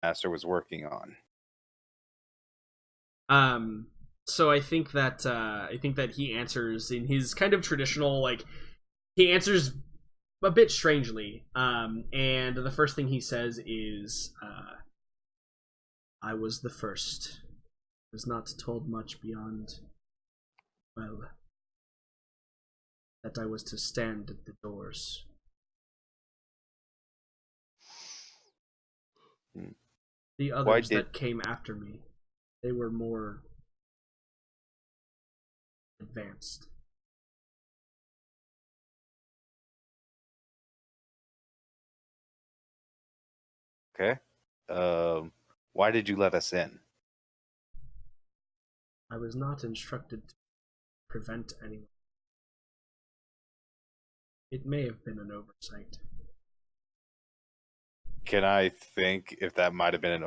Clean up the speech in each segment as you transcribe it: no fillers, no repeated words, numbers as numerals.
master was working on. So I think that he answers in his kind of traditional, like, he answers a bit strangely. And the first thing he says is, I was the first. I was not told much beyond, well, that I was to stand at the doors. The others that came after me, they were more advanced. Okay. Why did you let us in? I was not instructed to prevent anyone. It may have been an oversight. Can I think if that might have been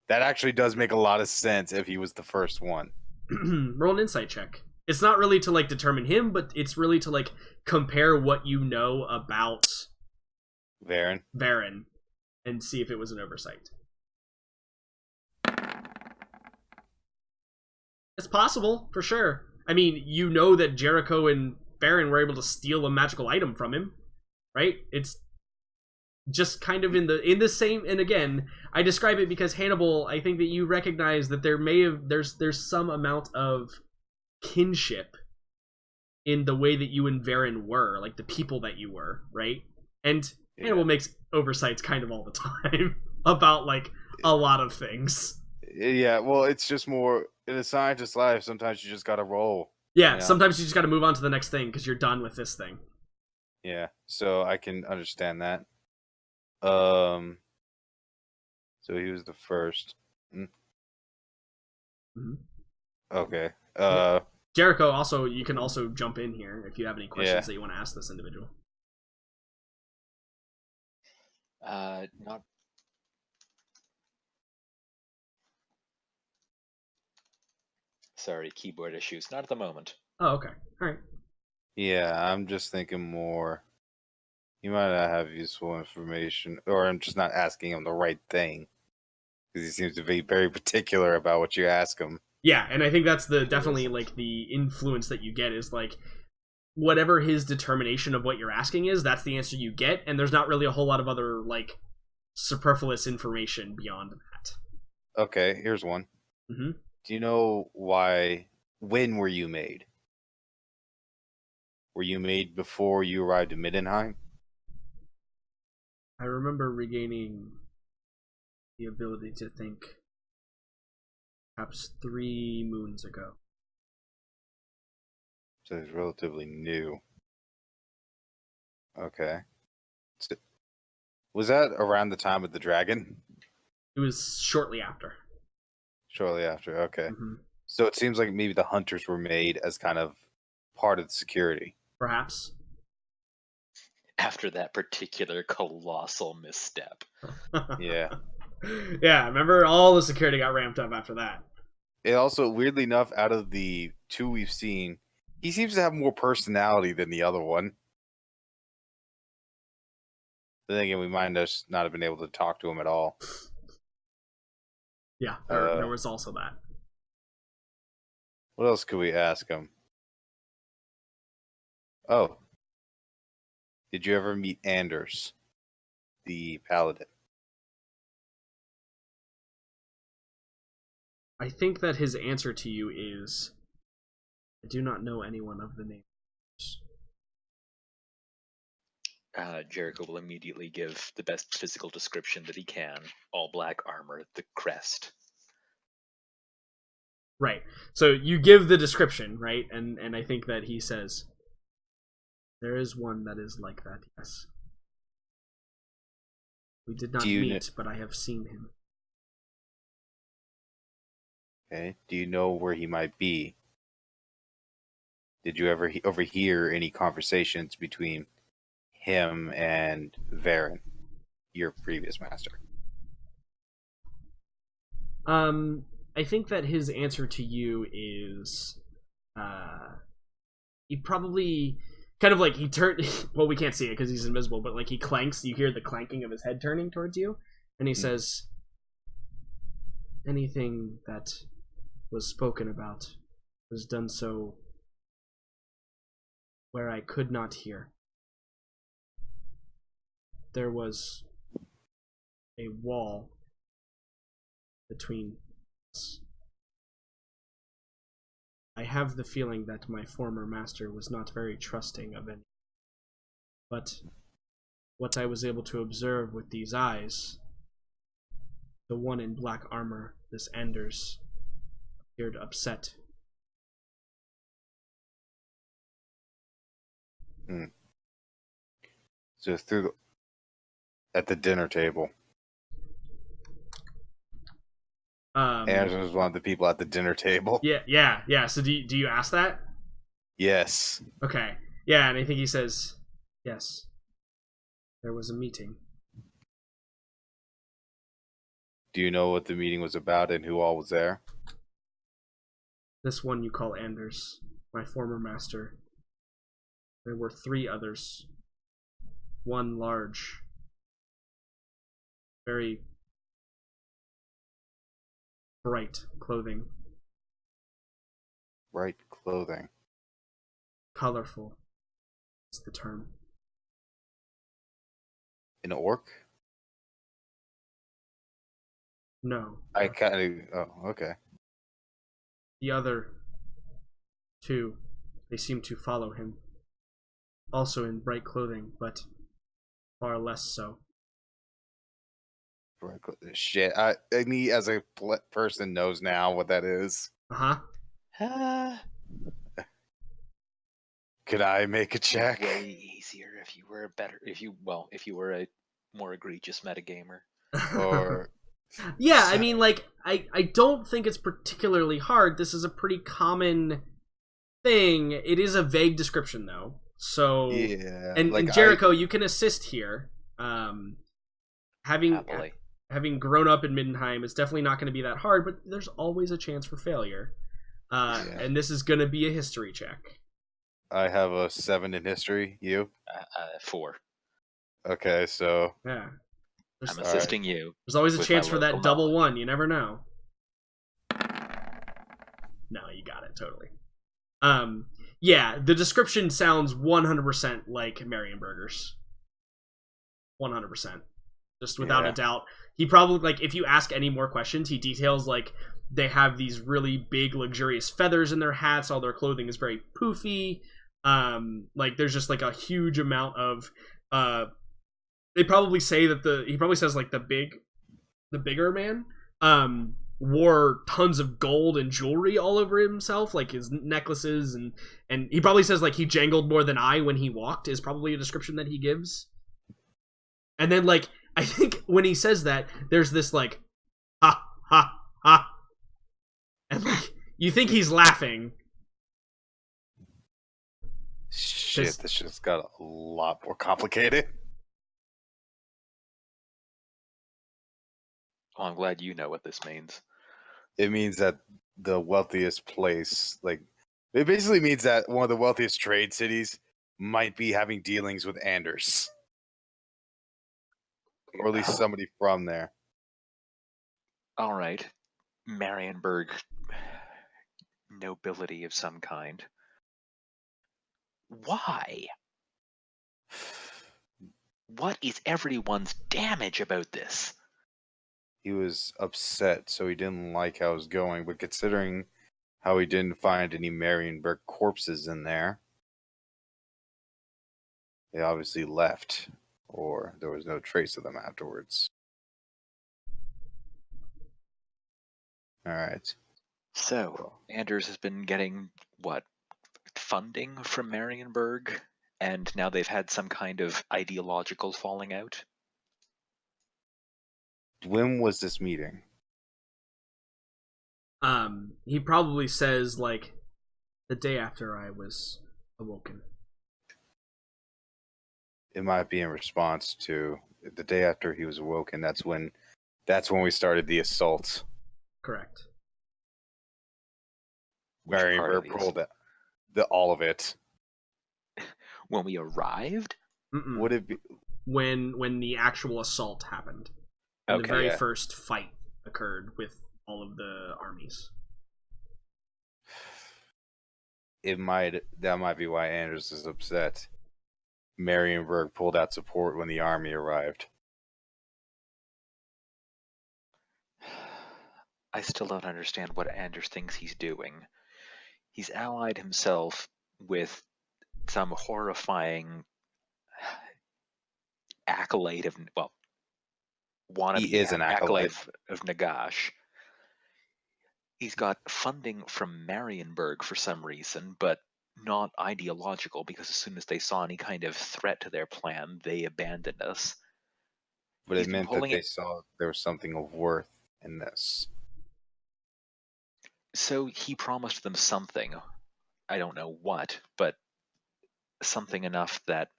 that actually does make a lot of sense if he was the first one. Roll an insight check. It's not really to, like, determine him, but it's really to, like, compare what you know about Varen and see if it was an oversight. It's possible, for sure. I mean, you know that Jericho and Varen were able to steal a magical item from him, right? It's just kind of in the same. And again, I describe it because Hannibal, I think that you recognize that there's some amount of kinship in the way that you and Varen were, like the people that you were, right? And Hannibal makes oversights kind of all the time about, like, a lot of things. Yeah, well, it's just more in a scientist's life. Sometimes you just gotta roll. Yeah, sometimes you just gotta move on to the next thing because you're done with this thing. Yeah, so I can understand that. So he was the first. Mm-hmm. Okay. Jericho, also, you can also jump in here if you have any questions that you want to ask this individual. Not. Sorry, keyboard issues. Not at the moment. Oh, okay. All right. Yeah, I'm just thinking more. You might not have useful information, or I'm just not asking him the right thing because he seems to be very particular about what you ask him. Yeah, and I think that's definitely like the influence that you get is, like, whatever his determination of what you're asking is, that's the answer you get, and there's not really a whole lot of other, like, superfluous information beyond that. Okay, here's one. Mm-hmm. Do you know when were you made? Were you made before you arrived at Middenheim? I remember regaining the ability to think perhaps 3 moons ago. So it's relatively new. Okay. Was that around the time of the dragon? It was shortly after. Shortly after, okay. Mm-hmm. So it seems like maybe the hunters were made as kind of part of the security. Perhaps. After that particular colossal misstep. Yeah. Yeah, remember, all the security got ramped up after that. It also, weirdly enough, out of the 2 we've seen, he seems to have more personality than the other one. Then again, we might just not have been able to talk to him at all. Yeah, there was also that. What else could we ask him? Oh. Did you ever meet Anders, the paladin? I think that his answer to you is, I do not know anyone of the name. Jericho will immediately give the best physical description that he can. All black armor, the crest. Right. So you give the description, right? And I think that he says, there is one that is like that, yes. We did not meet, but I have seen him. Okay. Do you know where he might be? Did you ever overhear any conversations between him and Varen, your previous master? I think that his answer to you is, he probably kind of like he turned. Well, we can't see it because he's invisible, but like he clanks. You hear the clanking of his head turning towards you, and he says, anything that was spoken about was done so where I could not hear. There was a wall between us. I have the feeling that my former master was not very trusting of any. But what I was able to observe with these eyes, the one in black armor, this Anders, appeared upset. So at the dinner table. Anderson was one of the people at the dinner table. Yeah. So do you ask that? Yes. Okay. Yeah, and I think he says, yes. There was a meeting. Do you know what the meeting was about and who all was there? This one you call Anders, my former master. There were 3 others. One large, very bright clothing. Bright clothing. Colorful is the term. An orc? No. I kind of... Oh, okay. The other 2, they seem to follow him. Also in bright clothing, but far less so. Shit. Me as a person knows now what that is. Uh-huh. Could I make a check? Way easier if you were if you were a more egregious metagamer. Or... Yeah, I mean, like, I don't think it's particularly hard. This is a pretty common thing. It is a vague description, though. So, yeah, and Jericho, you can assist here. Having grown up in Middenheim, it's definitely not going to be that hard, but there's always a chance for failure. And this is going to be a history check. I have a 7 in history. You? 4. Okay, so... Yeah. I'm assisting you. There's always a chance for that double knowledge. 1. You never know. No, you got it, totally. Yeah, the description sounds 100% like Marienburger's. 100%. Just without a doubt. He probably, like, if you ask any more questions, he details, like, they have these really big, luxurious feathers in their hats. All their clothing is very poofy. Like, there's just, like, a huge amount of, they probably say that he probably says, like, the bigger man, wore tons of gold and jewelry all over himself, like his necklaces, and he probably says, like, he jangled more than I when he walked, is probably a description that he gives. And then, like, I think when he says that, there's this, like, ha, ha, ha. And, like, you think he's laughing. Shit, this shit's got a lot more complicated. Oh, I'm glad you know what this means. It means that the wealthiest place, like, it basically means that one of the wealthiest trade cities might be having dealings with Anders. Or at least somebody from there. All right. Marienburg. Nobility of some kind. Why? What is everyone's damage about this? He was upset, so he didn't like how it was going, but considering how he didn't find any Marienburg corpses in there, they obviously left, or there was no trace of them afterwards. Alright. So, Anders has been getting, what, funding from Marienburg, and now they've had some kind of ideological falling out? When was this meeting? He probably says, like, the day after I was awoken. It might be in response to the day after he was awoken. That's when we started the assault. Correct. Marienburg pulled all of it. When we arrived? Mm-mm. Would it be when the actual assault happened? The very first fight occurred with all of the armies. That might be why Anders is upset. Marienburg pulled out support when the army arrived. I still don't understand what Anders thinks he's doing. He's allied himself with some horrifying accolade of, well, wannabe He is an accolade acolyte. of Nagash. He's got funding from Marienburg for some reason, but not ideological, because as soon as they saw any kind of threat to their plan, they abandoned us. But He's it been meant that pulling they it- saw there was something of worth in this. So he promised them something. I don't know what, but something enough that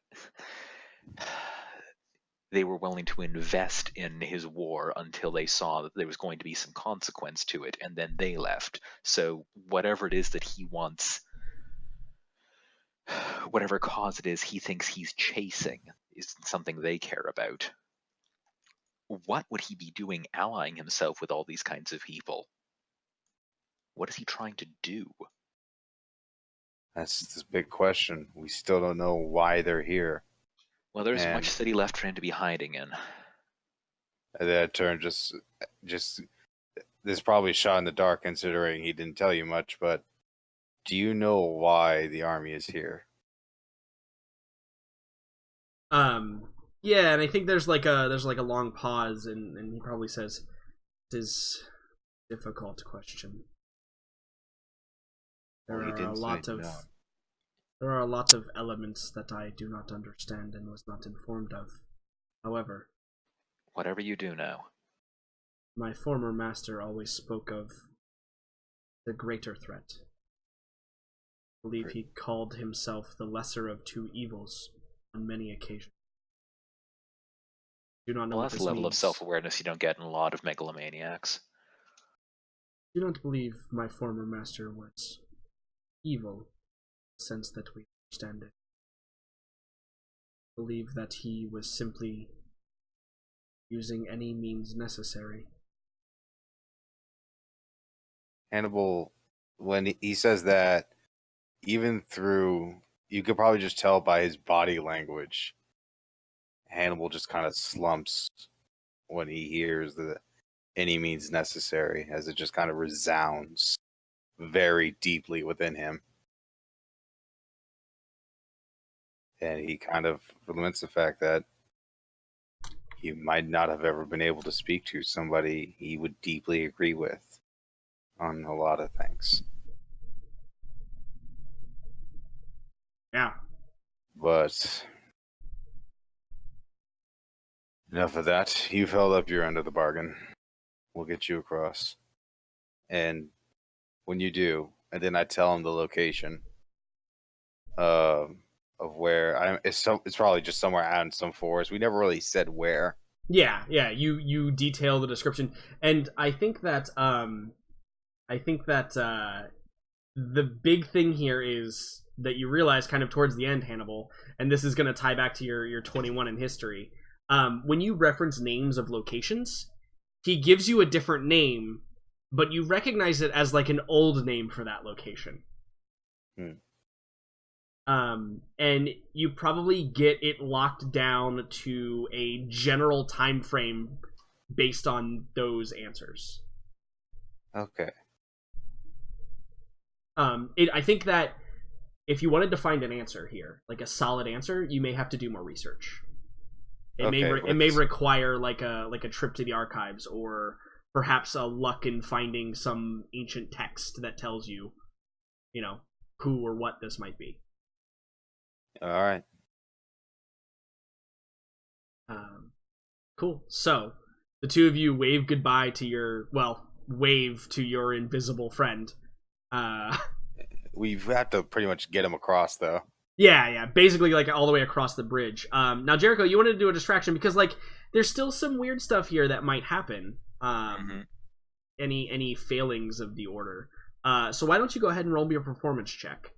they were willing to invest in his war until they saw that there was going to be some consequence to it, and then they left. So whatever it is that he wants, whatever cause it is he thinks he's chasing, is something they care about. What would he be doing allying himself with all these kinds of people? What is he trying to do? That's this big question. We still don't know why they're here. Well, there's And much city left for him to be hiding in. that turn just this is probably a shot in the dark considering he didn't tell you much, but do you know why the army is here? Yeah, and I think there's like a long pause, and he probably says, "It is a difficult question. There Well, he are a didn't lot say of no. there are a lot of elements that I do not understand and was not informed of. However, Whatever you do now. my former master always spoke of the greater threat. I believe he called himself the lesser of two evils on many occasions. Do not know Well, what that's this a level of means. self-awareness you don't get in a lot of megalomaniacs. Do not believe my former master was evil, in the sense that we understand it. I believe that he was simply using any means necessary. Hannibal, when he says that, even through, you could probably just tell by his body language, Hannibal just kind of slumps when he hears the any means necessary, as it just kind of resounds very deeply within him. And he kind of laments the fact that he might not have ever been able to speak to somebody he would deeply agree with on a lot of things. Yeah. But enough of that. You've held up your end of the bargain. We'll get you across. And when you do, and then I tell him the location of where it's probably just somewhere out in some forest. We never really said where. Yeah. You detail the description, and I think that the big thing here is that you realize kind of towards the end, Hannibal, and this is going to tie back to your 21 in history. When you reference names of locations, he gives you a different name, but you recognize it as like an old name for that location. And you probably get it locked down to a general time frame based on those answers. Okay. I think that if you wanted to find an answer here, like a solid answer, you may have to do more research. It may require like a trip to the archives, or perhaps a luck in finding some ancient text that tells you, who or what this might be. All right. Cool. So the two of you wave goodbye to wave to your invisible friend. We have to pretty much get him across, though. Yeah, basically like all the way across the bridge. Now, Jericho, you wanted to do a distraction because like there's still some weird stuff here that might happen. Any failings of the order. So why don't you go ahead and roll me a performance check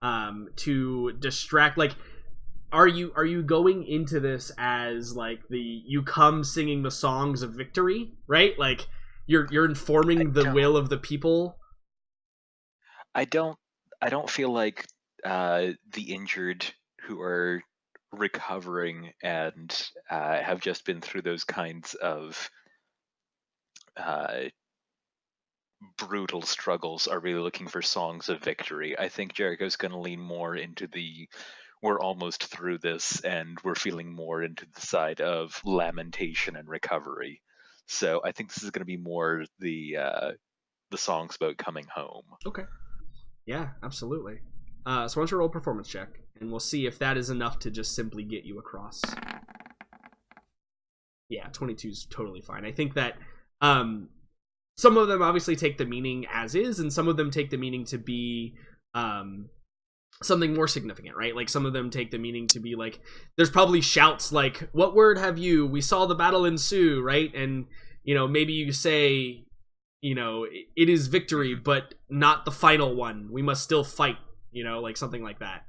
to distract? Like, are you going into this as like you come singing the songs of victory, right? Like You're informing the will of the people. I don't feel like the injured who are recovering and have just been through those kinds of brutal struggles are really looking for songs of victory. I think Jericho's going to lean more into the we're almost through this and we're feeling more into the side of lamentation and recovery. So I think this is going to be more the songs about coming home. Okay. Yeah, absolutely. So why don't you roll a performance check, and we'll see if that is enough to just simply get you across. Yeah, 22 is totally fine. I think that some of them obviously take the meaning as is, and some of them take the meaning to be something more significant, right? Like, some of them take the meaning to be like, there's probably shouts like, "What word have you? We saw the battle ensue," right? And, you know, maybe you say, you know, it is victory, but not the final one. We must still fight, you know, like something like that.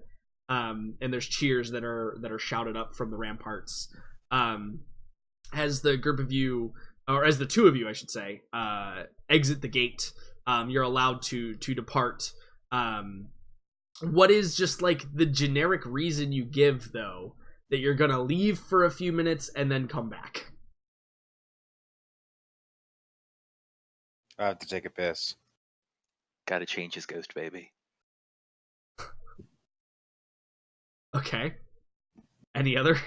And there's cheers that are shouted up from the ramparts. As the group of you, or as the two of you, I should say, exit the gate, you're allowed to depart. What is just like the generic reason you give, though, that you're gonna leave for a few minutes and then come back? I have to take a piss. Gotta change his ghost, baby. Okay. Any others?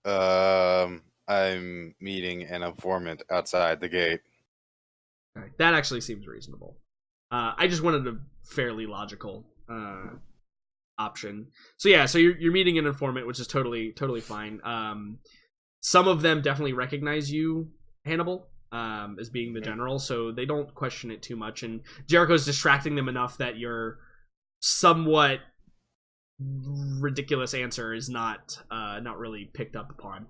I'm meeting an informant outside the gate. All right, that actually seems reasonable. I just wanted a fairly logical option. So yeah, so you're meeting an informant, which is totally fine. Some of them definitely recognize you, Hannibal, as being the general, so they don't question it too much. And Jericho's distracting them enough that your somewhat ridiculous answer is not really picked up upon.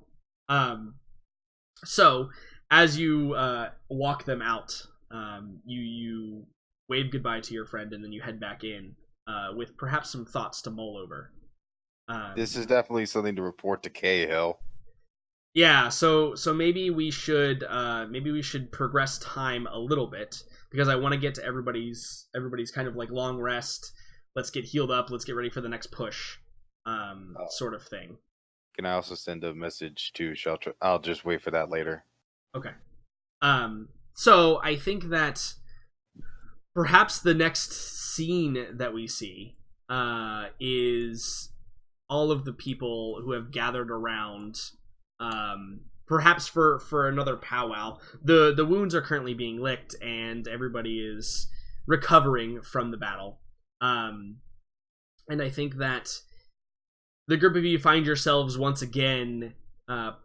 So as you walk them out, you wave goodbye to your friend, and then you head back in with perhaps some thoughts to mull over. This is definitely something to report to Cahill. Yeah, so maybe we should progress time a little bit, because I want to get to everybody's kind of like long rest. Let's get healed up. Let's get ready for the next push, sort of thing. Can I also send a message to Shelter? I'll just wait for that later. Okay. So I think that perhaps the next scene that we see is all of the people who have gathered around, perhaps for another powwow. The wounds are currently being licked, and everybody is recovering from the battle. And I think that the group of you find yourselves once again,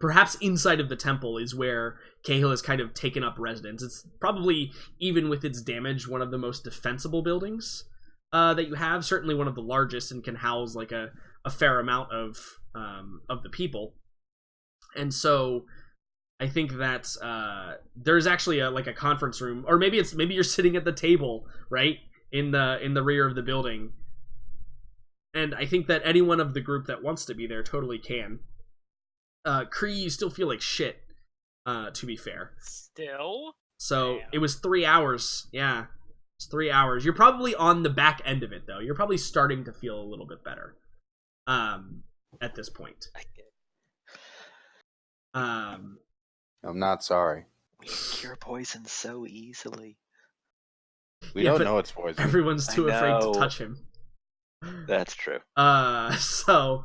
perhaps inside of the temple is where Cahill has kind of taken up residence. It's probably, even with its damage, one of the most defensible buildings that you have. Certainly one of the largest, and can house like a fair amount of the people. And so I think that there's actually a conference room, or maybe you're sitting at the table, right, in the rear of the building. And I think that anyone of the group that wants to be there totally can. Kree, you still feel like shit, to be fair. Still? So Damn. It was 3 hours. Yeah, it's 3 hours. You're probably on the back end of it, though. You're probably starting to feel a little bit better at this point. I'm not sorry. We cure poison so easily. We don't know it's poison. Everyone's too afraid to touch him. That's true. So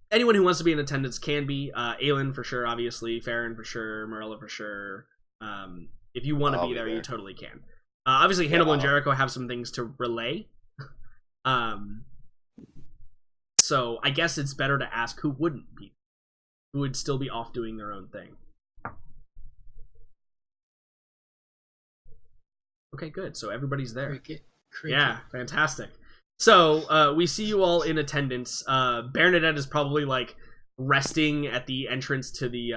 anyone who wants to be in attendance can be. Aelin for sure, obviously. Farron for sure. Marilla for sure. If you want to be there, you totally can. Obviously, Hannibal and Jericho have some things to relay. So I guess it's better to ask who wouldn't be. Who would still be off doing their own thing. Okay, good. So everybody's there. Cricket. Yeah, fantastic. So we see you all in attendance. Bernadette is probably like resting at the entrance to the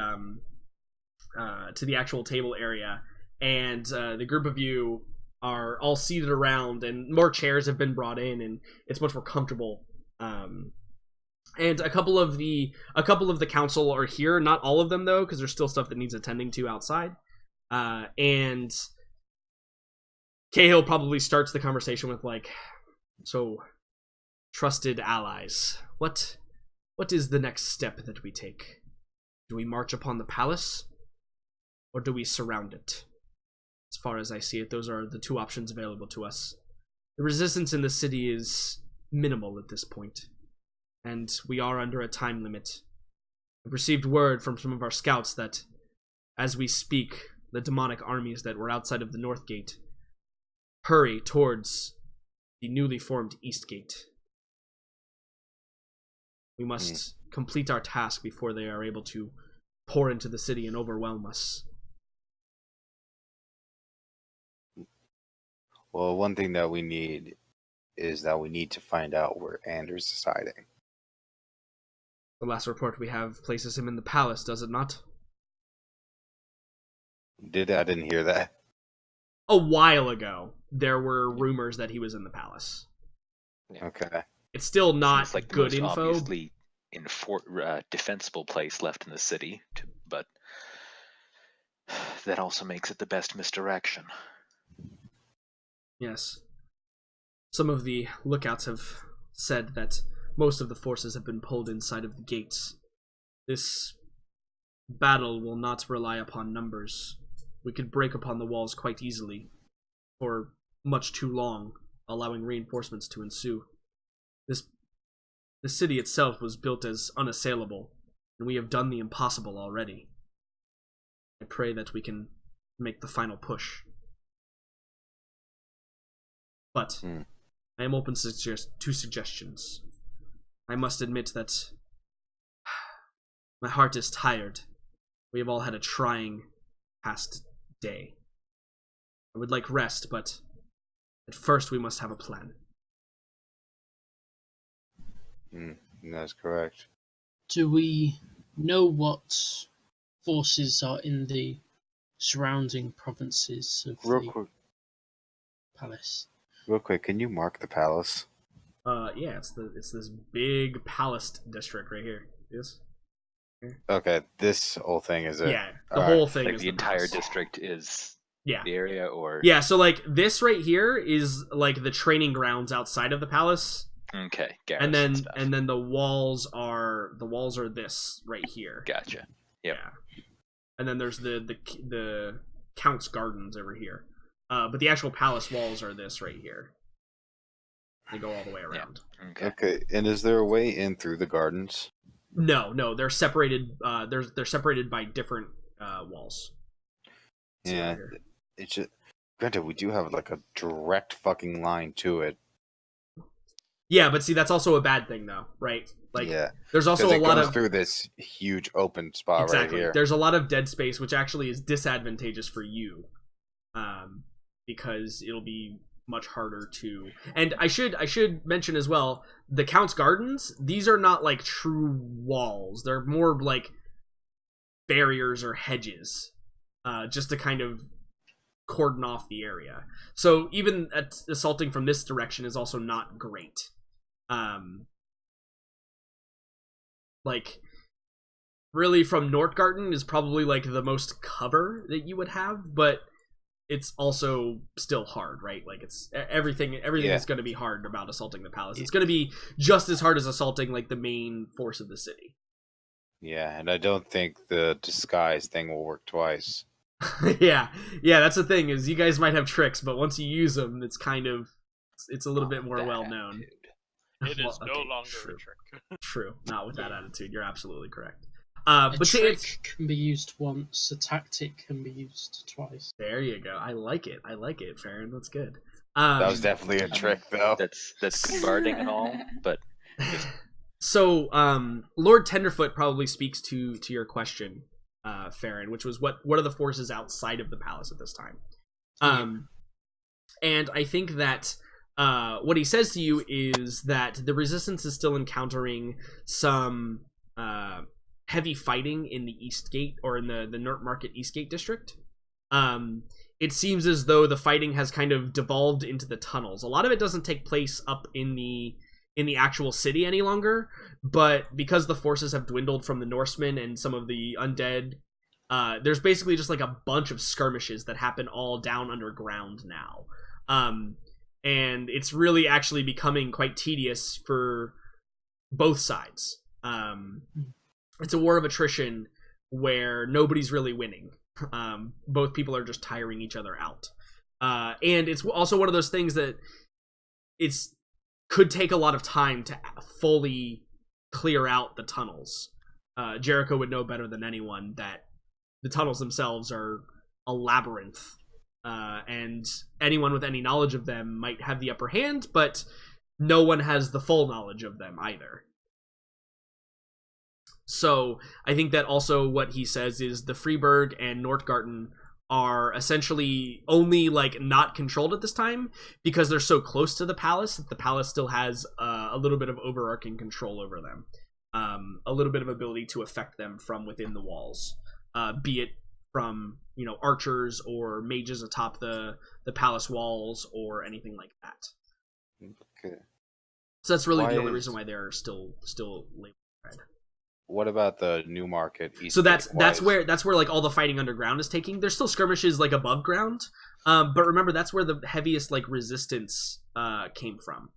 actual table area, and the group of you are all seated around, and more chairs have been brought in, and it's much more comfortable And a couple of the council are here. Not all of them though, because there's still stuff that needs attending to outside. And Cahill probably starts the conversation with like, "So, trusted allies, what is the next step that we take? Do we march upon the palace, or do we surround it? As far as I see it, those are the two options available to us. The resistance in the city is minimal at this point, and we are under a time limit. I've received word from some of our scouts that, as we speak, the demonic armies that were outside of the North Gate hurry towards the newly formed East Gate. We must complete our task before they are able to pour into the city and overwhelm us." Well, one thing that we need is that we need to find out where Anders is hiding. The last report we have places him in the palace, does it not? I didn't hear that. A while ago, there were rumors that he was in the palace. Okay. It's still not Seems like the good most info. obviously defensible place left in the city, but that also makes it the best misdirection. Yes. Some of the lookouts have said that most of the forces have been pulled inside of the gates. This battle will not rely upon numbers. We could break upon the walls quite easily, for much too long, allowing reinforcements to ensue. The city itself was built as unassailable, and we have done the impossible already. I pray that we can make the final push. But I am open to suggestions. I must admit that my heart is tired. We have all had a trying past day. I would like rest, but at first we must have a plan. That's correct. Do we know what forces are in the surrounding provinces of the palace? Real quick, can you mark the palace? Yeah, it's this big palace district right here. Yes. Okay, this whole thing is it. Yeah, the whole thing Like is the entire palace. district is Yeah. the area, or Yeah, so like this right here is like the training grounds outside of the palace. okay, And then stuff. the walls are this right here. Gotcha. Yep. Yeah. And then there's the Count's Gardens over here. But the actual palace walls are this right here. They go all the way around. Okay. Okay, and is there a way in through the gardens? No, they're separated. They're separated by different walls. Yeah, Right here. it's just, granted, we do have like a direct fucking line to it. Yeah, but see, that's also a bad thing, though, right? Like, yeah, there's also a it lot goes of through this huge open spot exactly. right here. There's a lot of dead space, which actually is disadvantageous for you, because it'll be much harder to. And I should mention as well, the Count's Gardens. These are not like true walls. They're more like barriers or hedges, just to kind of cordon off the area. So even assaulting from this direction is also not great. Like, really from Nordgarten is probably like the most cover that you would have, but it's also still hard, right? Like, it's everything is going to be hard about assaulting the palace. It's going to be just as hard as assaulting like the main force of the city. Yeah, and I don't think the disguise thing will work twice. yeah, that's the thing, is you guys might have tricks, but once you use them, it's kind of it's a little bit more well known. It is no longer true. a trick. True, not with that attitude. You're absolutely correct. A But trick can be used once, a tactic can be used twice. there you go. I like it, Farron. That's good. That was definitely a trick, though. That's good barding and all, but So, Lord Tenderfoot probably speaks to your question, Farron, which was what are the forces outside of the palace at this time? And I think that what he says to you is that the resistance is still encountering some heavy fighting in the East Gate, or in the Nurt Market Eastgate district. It seems as though the fighting has kind of devolved into the tunnels. A lot of it doesn't take place up in the in the actual city any longer, but because the forces have dwindled from the Norsemen and some of the undead, there's basically just like a bunch of skirmishes that happen all down underground now. And it's really actually becoming quite tedious for both sides. It's a war of attrition where nobody's really winning. Both people are just tiring each other out. And it's also one of those things that could take a lot of time to fully clear out the tunnels. Jericho would know better than anyone that the tunnels themselves are a labyrinth, and anyone with any knowledge of them might have the upper hand, but no one has the full knowledge of them either. So I think that also what he says is the Freeburg and Nordgarten are essentially only like not controlled at this time because they're so close to the palace that the palace still has a little bit of overarching control over them, a little bit of ability to affect them from within the walls, be it from archers or mages atop the palace walls or anything like that. Okay. So that's really the only reason why they're still labeled red. What about the New Market? So that's where like all the fighting underground is taking. There's still skirmishes like above ground, but remember that's where the heaviest like resistance came from.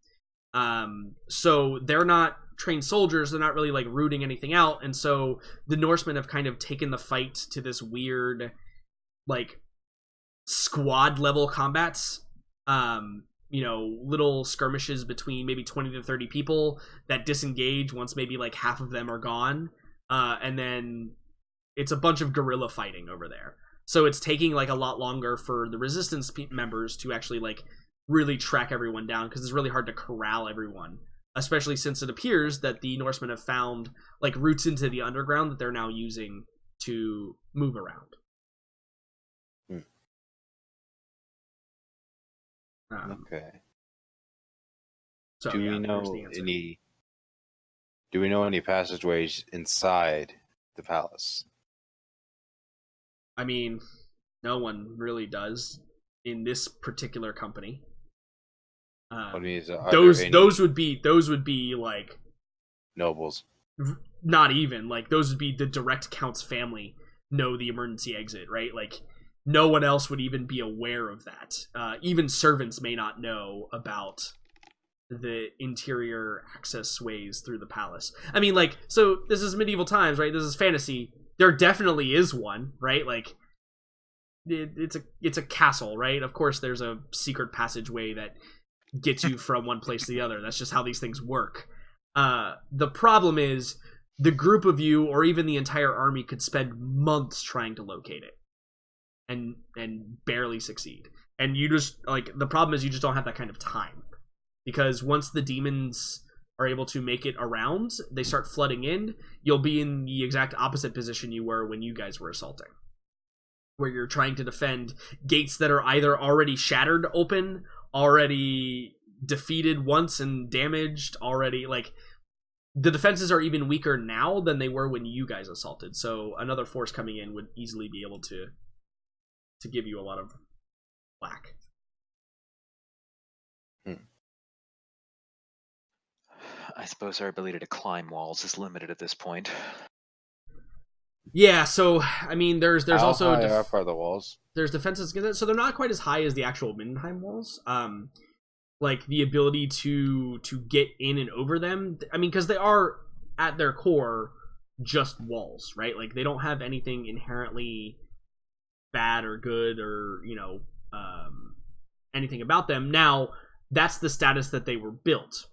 So they're not trained soldiers. They're not really like rooting anything out, and so the Norsemen have kind of taken the fight to this weird like squad level combats. Little skirmishes between maybe 20 to 30 people that disengage once maybe like half of them are gone. And then it's a bunch of guerrilla fighting over there. So it's taking like a lot longer for the resistance members to actually like really track everyone down because it's really hard to corral everyone, especially since it appears that the Norsemen have found like routes into the underground that they're now using to move around. Okay. So, do we know any passageways inside the palace? I mean, no one really does in this particular company. Those would be like nobles. Not even like those would be the direct count's family know the emergency exit, right? Like no one else would even be aware of that. Even servants may not know about the interior access ways through the palace. I mean, like, so this is medieval times, right? This is fantasy. There definitely is one, right? Like, it's a castle, right? Of course, there's a secret passageway that gets you from one place to the other. That's just how these things work. The problem is the group of you, or even the entire army, could spend months trying to locate it. And barely succeed. And you just like the problem is you just don't have that kind of time, because once the demons are able to make it around, they start flooding in. You'll be in the exact opposite position you were when you guys were assaulting, where you're trying to defend gates that are either already shattered open, already defeated once and damaged, already like the defenses are even weaker now than they were when you guys assaulted. So another force coming in would easily be able to give you a lot of flack. I suppose our ability to climb walls is limited at this point. Yeah, so I mean, there's also how high up are the walls? There's defenses against it, so they're not quite as high as the actual Middenheim walls. Like the ability to get in and over them. I mean, because they are at their core just walls, right? Like they don't have anything inherently bad or good or anything about them. Now that's the status that they were built.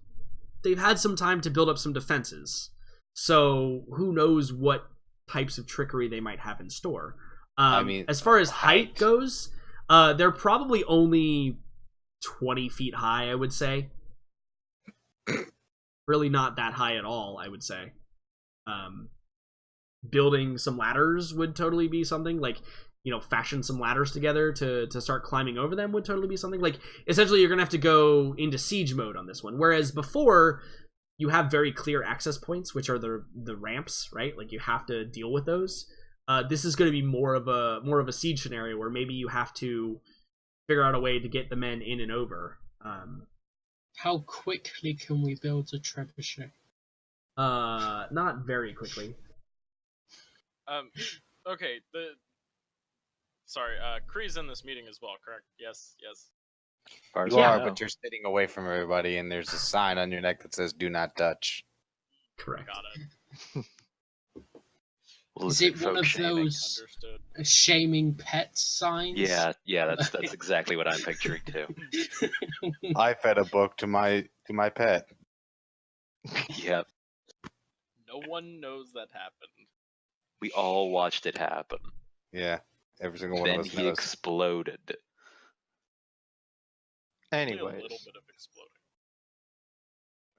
They've had some time to build up some defenses, so who knows what types of trickery they might have in store. I mean, as far as height goes, they're probably only 20 feet high, I would say. Really not that high at all, I would say. Building some ladders would totally be something. Like, fashion some ladders together to start climbing over them would totally be something. Like, essentially, you're going to have to go into siege mode on this one. Whereas before, you have very clear access points, which are the ramps, right? Like, you have to deal with those. This is going to be more of a siege scenario where maybe you have to figure out a way to get the men in and over. How quickly can we build a trebuchet? Not very quickly. Okay. Sorry. Kree's in this meeting as well, correct? Yes. Far as You I are, know. but you're sitting away from everybody, and there's a sign on your neck that says "Do not touch." Correct. Got it. Is Legit it one folk of shaming. those Understood. shaming pet signs? Yeah, that's exactly what I'm picturing too. I fed a book to my pet. Yep, No one knows that happened. we all watched it happen. Yeah, every single one Then of us he knows. exploded. Only a Anyways. little bit of exploding.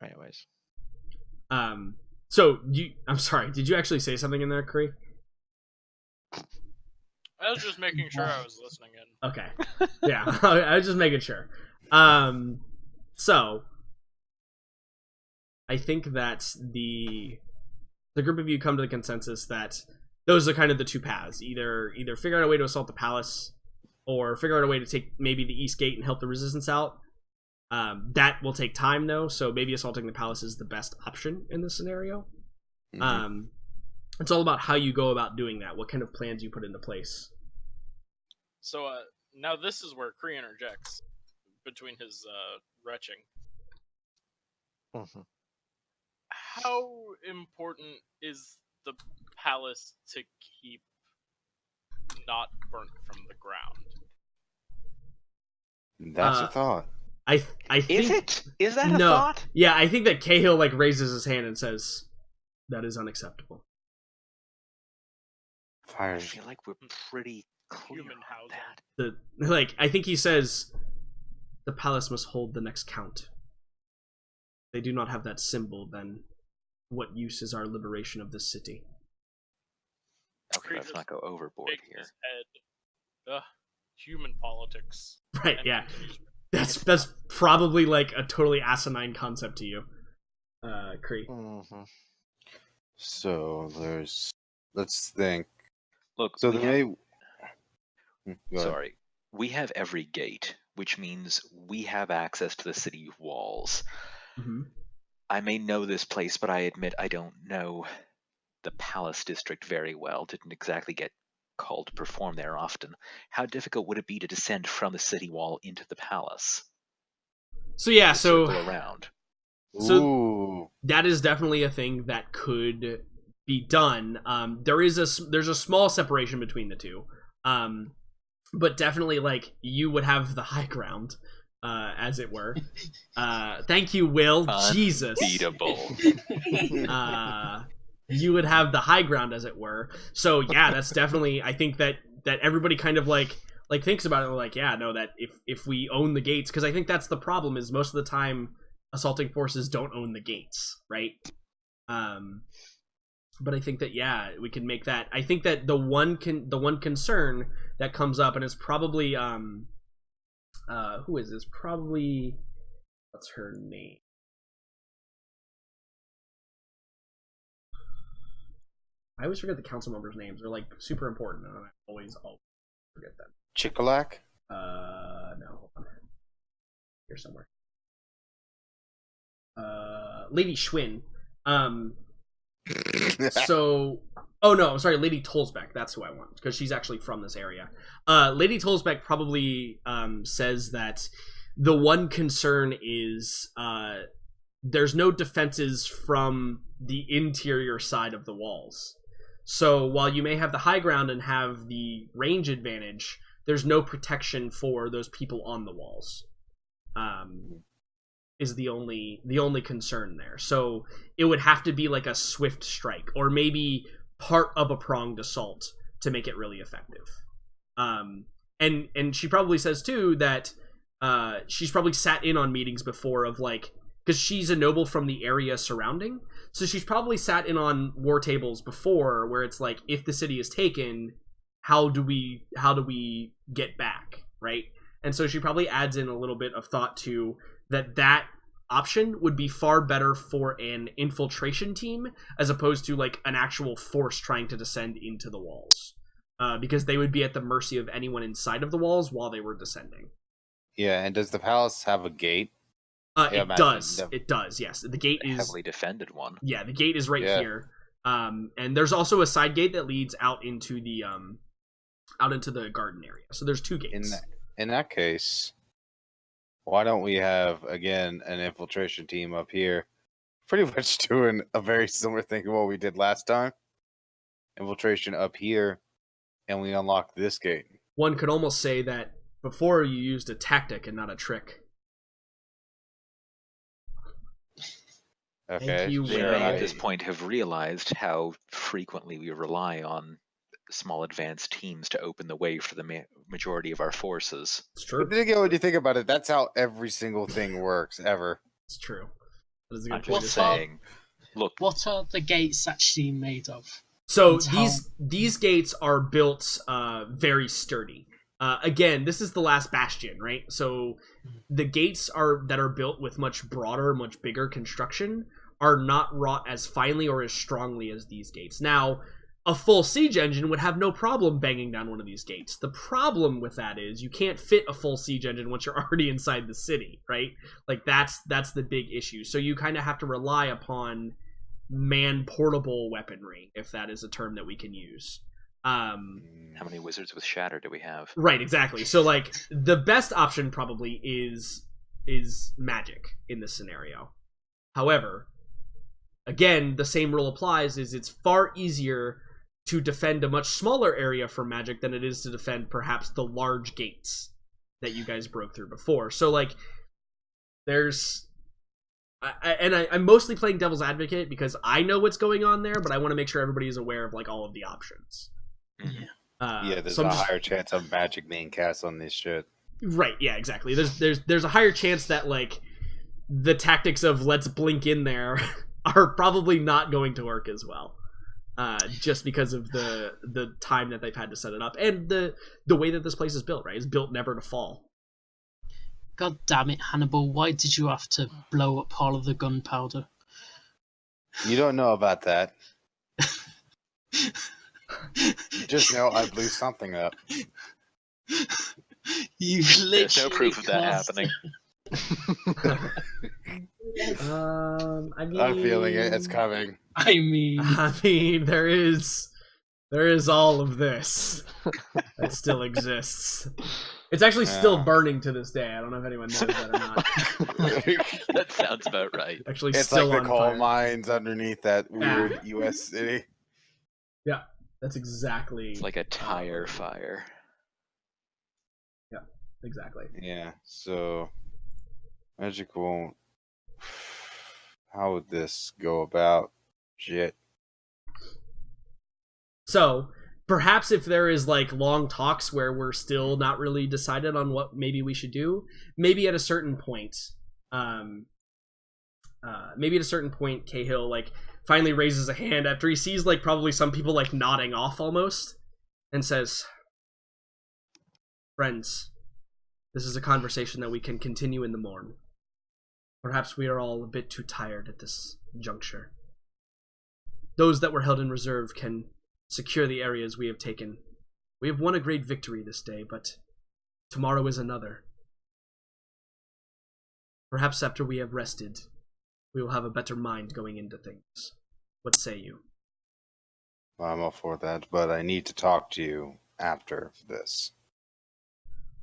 Anyways. So I'm sorry. Did you actually say something in there, Kree? I was just making sure I was listening in. Okay. Yeah, I was just making sure. So I think that the group of you come to the consensus that those are kind of the two paths. Either figure out a way to assault the palace, or figure out a way to take maybe the East Gate and help the resistance out. That will take time, though, so maybe assaulting the palace is the best option in this scenario. Mhm. It's all about how you go about doing that, what kind of plans you put into place. So now this is where Kree interjects between his retching. Mm-hmm. How important is the palace to keep not burnt from the ground? That's a thought. I think, Is it? Is that a no. thought? Yeah, I think that Cahill raises his hand and says, "That is unacceptable." I Fire. feel like we're pretty clear Human on housing. that. I think he says, "The palace must hold the next count. They do not have that symbol, then what use is our liberation of this city?" Okay, let's not go overboard Shake here. his head. Human politics. Right? And Yeah. continues. That's probably a totally asinine concept to you, Kree. Mm-hmm. So let's think. Look, So we there have, may. Go ahead. sorry, we have every gate, which means we have access to the city walls. Mm-hmm. I may know this place, but I admit I don't know the Palace District very well. Didn't exactly get called to perform there often. How difficult would it be to descend from the city wall into the palace? So yeah, To so circle around. So- Ooh. that is definitely a thing that could be done. There's a small separation between the two, but definitely you would have the high ground, as it were. Thank you, Will. Jesus. Unbeatable. You would have the high ground, as it were. So yeah, that's definitely. I think that everybody kind of thinks about it. Yeah, no, that if we own the gates, because I think that's the problem. Is most of the time assaulting forces don't own the gates, right? But I think that we can make that. I think that the one concern that comes up, and it's probably who is this? Probably, what's her name? I always forget the council members' names. They're super important, and I always forget them. Chikolak? No, hold on. Here somewhere. Lady Schwinn. So, oh no, I'm sorry, Lady Tolsbeck. That's who I want, because she's actually from this area. Lady Tolsbeck probably says that the one concern is there's no defenses from the interior side of the walls. So while you may have the high ground and have the range advantage, there's no protection for those people on the walls. Is the only concern there. So it would have to be a swift strike, or maybe part of a pronged assault to make it really effective. And she probably says too that she's probably sat in on meetings before of because she's a noble from the area surrounding, so she's probably sat in on war tables before where it's if the city is taken, how do we get back, right? And so she probably adds in a little bit of thought to that option would be far better for an infiltration team as opposed to an actual force trying to descend into the walls, because they would be at the mercy of anyone inside of the walls while they were descending. Yeah, and does the palace have a gate? Yeah, It imagine does. them. It does. Yes, the gate A is. heavily defended one. Yeah, the gate is right Yeah. here. And there's also a side gate that leads out into the garden area. So there's two gates. In that case, why don't we have again an infiltration team up here, pretty much doing a very similar thing to what we did last time. Infiltration up here, and we unlock this gate. One could almost say that before you used a tactic and not a trick. Okay, you, They Sure, may I- at this point have realized how frequently we rely on small advanced teams to open the way for the majority of our forces. It's true. But then again, when you think about it, that's how every single thing works ever. It's true. That is a I'm good point. just What are- saying, look, What are the gates actually made of? So It's how- these gates are built very sturdy. Again, this is the last bastion, right? So the gates that are built with much broader, much bigger construction are not wrought as finely or as strongly as these gates. Now, a full siege engine would have no problem banging down one of these gates. The problem with that is you can't fit a full siege engine once you're already inside the city, right? Like that's the big issue. So you kind of have to rely upon man-portable weaponry, if that is a term that we can use. how many wizards with shatter do we have? Right, exactly. So like the best option probably is magic in this scenario. However, again, the same rule applies, is it's far easier to defend a much smaller area for magic than it is to defend perhaps the large gates that you guys broke through before. So like there's I'm mostly playing devil's advocate because I know what's going on there, but I want to make sure everybody is aware of like all of the options. Mhm. Yeah, there's so I'm a just- higher chance of magic being cast on this shit. Right, yeah, exactly. There's a higher chance that like the tactics of let's blink in there are probably not going to work as well. Just because of the time that they've had to set it up and the way that this place is built, right? It's built never to fall. God damn it, Hannibal! Why did you have to blow up all of the gunpowder? You don't know about that. You just know I blew something up. You literally There's no proof of that caused happening. I mean, I'm feeling it. It's coming. I mean, there is all of this that still exists. It's actually still Yeah. burning to this day. I don't know if anyone knows that or not. That sounds about right. Actually, It's still like on the coal fire. mines underneath that Yeah. weird U.S. city. That's exactly. It's like a tire fire. Exactly. Yeah, so magic won't. How would this go about? Shit. So perhaps if there is like long talks where we're still not really decided on what maybe we should do, maybe at a certain point, Cahill like finally raises a hand after he sees like probably some people like nodding off almost, and says, "Friends, this is a conversation that we can continue in the morn. Perhaps we are all a bit too tired at this juncture. Those that were held in reserve can secure the areas we have taken. We have won a great victory this day, but tomorrow is another. Perhaps after we have rested, we will have a better mind going into things. What say you?" I'm all for that, but I need to talk to you after this.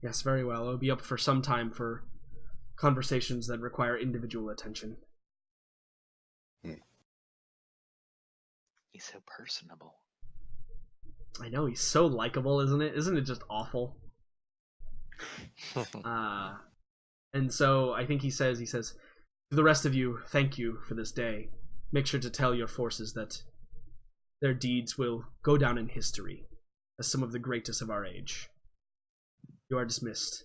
Yes, very well. I'll be up for some time for conversations that require individual attention. He's so personable. I know, he's so likable, isn't it? Isn't it just awful? And so I think he says, "To the rest of you, thank you for this day. Make sure to tell your forces that their deeds will go down in history as some of the greatest of our age. You are dismissed."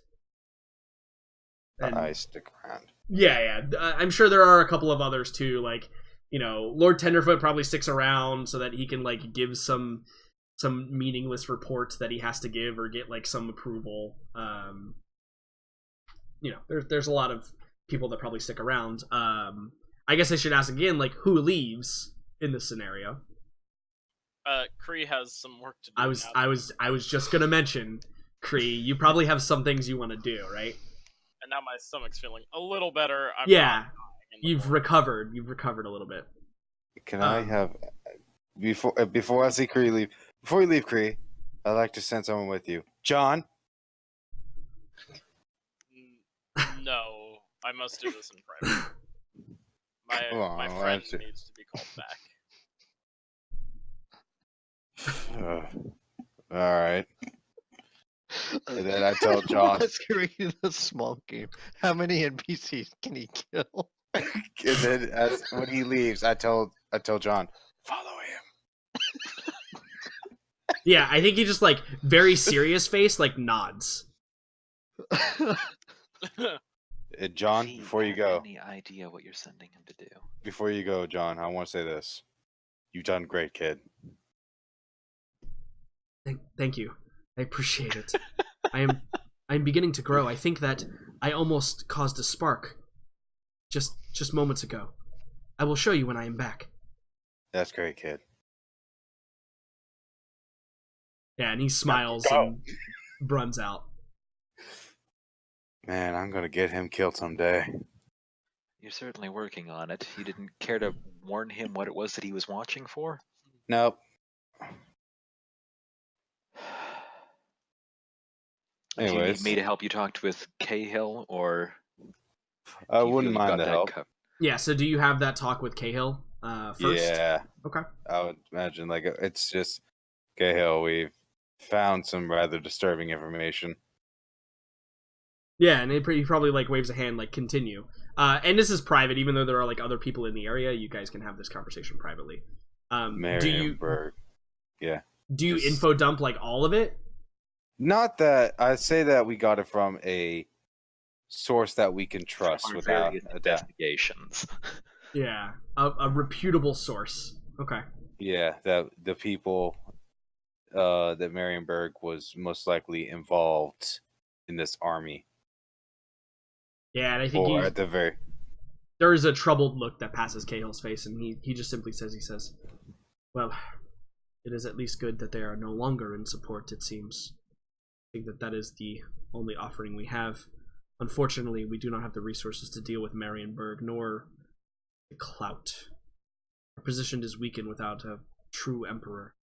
And- I stick around. Yeah. I'm sure there are a couple of others too. Like, you know, Lord Tenderfoot probably sticks around so that he can like give some meaningless reports that he has to give or get like some approval. You know, there's a lot of people that probably stick around. I guess I should ask again, like, who leaves in this scenario? Kree has some work to do. I was just gonna mention, Kree, you probably have some things you want to do, right? and now my stomach's feeling a little better. I'm Yeah, not dying in the you've morning. recovered. You've recovered a little bit. Can I have before I see Kree leave? Before you leave, Kree, I'd like to send someone with you. John. No, I must do this in private. Come on, My why friend don't you- needs to be called back. All right. And then I tell John. Let's create a small game. How many NPCs can he kill? And then when he leaves, I tell John, follow Yeah, I think he just like very serious face, like nods. him. John, Does he before you have go, any idea what you're sending him to do? John, I want to say this. You've done great, kid. Thank you. I appreciate it. I'm beginning to grow. I think that I almost caused a spark just moments ago. I will show you when I am back. That's great, kid. Yeah, and he smiles Go. and runs out. Man, I'm gonna get him killed someday. You're certainly working on it. You didn't care to warn him what it was that he was watching for? Nope. Do you need Anyways, me to help you talk with Cahill, or I do you wouldn't feel you've mind got the that help. covered? Yeah, so do you have that talk with Cahill first? Yeah, Okay. I would imagine it's just Cahill. We've found some rather disturbing information. Yeah, and he probably like waves a hand like continue. And this is private, even though there are like other people in the area. You guys can have this conversation privately. Do you Marienburg. Yeah. do you just- info dump like all of it? Not that I'd say that we got it from a source that we can trust Our without various a doubt. investigations. Yeah, a reputable source. Okay. Yeah, that the people that Marienburg was most likely involved in this army, Yeah, and I think or at the very there is a troubled look that passes Cahill's face, and he just simply says, well, it is at least good that they are no longer in support, it seems. I think that is the only offering we have. Unfortunately, we do not have the resources to deal with Marienburg, nor the clout. Our position is weakened without a true emperor.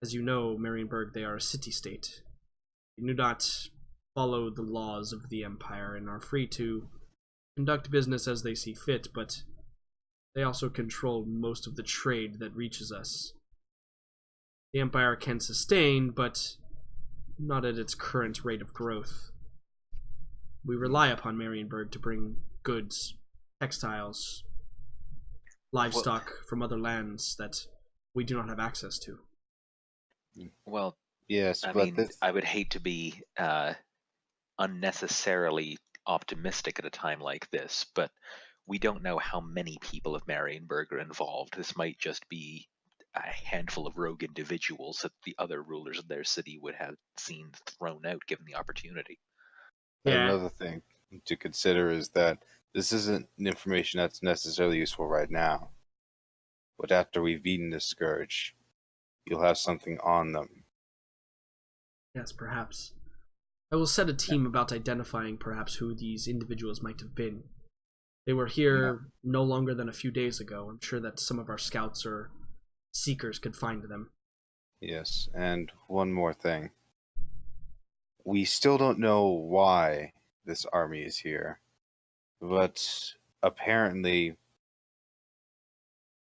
As you know, Marienburg, they are a city-state. They do not follow the laws of the empire and are free to conduct business as they see fit, but they also control most of the trade that reaches us. The empire can sustain, but not at its current rate of growth. We rely upon Marienburg to bring goods, textiles, livestock from other lands that we do not have access to. Well, yes, I but mean, this, I would hate to be unnecessarily optimistic at a time like this, but we don't know how many people of Marienburg are involved. This might just be a handful of rogue individuals that the other rulers of their city would have seen thrown out given the opportunity. Yeah, another thing to consider is that this isn't information that's necessarily useful right now. But after we've beaten the scourge, you'll have something on them. yes, perhaps. I will set a team about identifying perhaps who these individuals might have been. They were here no longer than a few days ago. I'm sure that some of our scouts or seekers could find them. Yes, and one more thing. We still don't know why this army is here, but apparently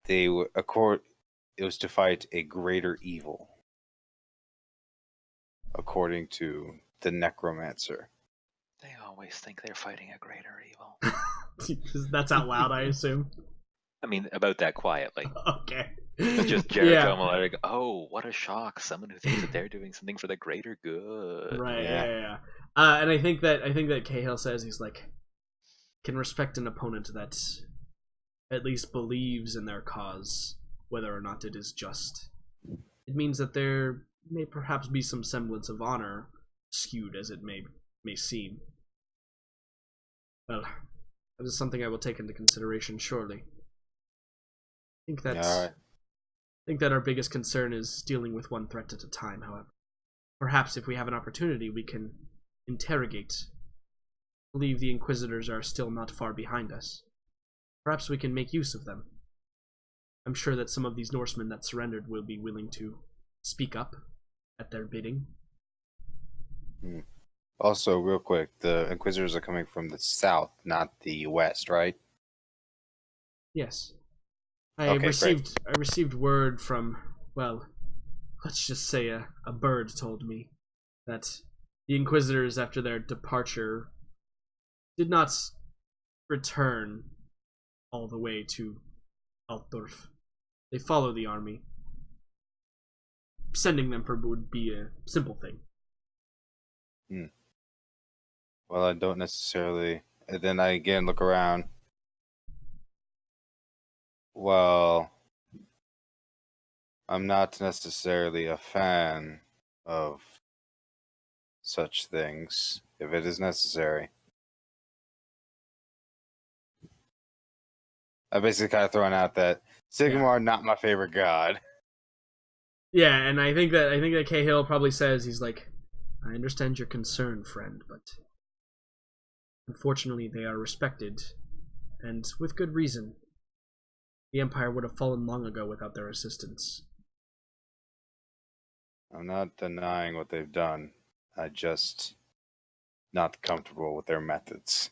it was to fight a greater evil, according to the necromancer. They always think they're fighting a greater evil. That's out loud, I assume. I mean, about that quietly. Okay. Just Jericho Yeah. and Maleric, oh, what a shock. Someone who thinks that they're doing something for the greater good. Right. Yeah. Yeah. And I think that Cahill says he's like can respect an opponent that at least believes in their cause, whether or not it is just. It means that there may perhaps be some semblance of honor, skewed as it may seem. Well, that is something I will take into consideration shortly. All right. I think that our biggest concern is dealing with one threat at a time, however. Perhaps if we have an opportunity, we can interrogate believe the Inquisitors are still not far behind us. Perhaps we can make use of them. I'm sure that some of these Norsemen that surrendered will be willing to speak up at their bidding. Also, real quick, the Inquisitors are coming from the south, not the west, right? Yes. I Okay, received word from, well, let's just say a bird told me that the Inquisitors, after their departure, did not return all the way to Altdorf. They follow the army. Sending them for would be a simple thing. Well, I don't necessarily. And then I again look around. Well, I'm not necessarily a fan of such things, if it is necessary. I basically kind of throwing out that Sigmar, not my favorite god. Yeah, and I think that Cahill probably says, he's like, I understand your concern, friend, but unfortunately they are respected, and with good reason. The Empire would have fallen long ago without their assistance. I'm not denying what they've done. I just not comfortable with their methods.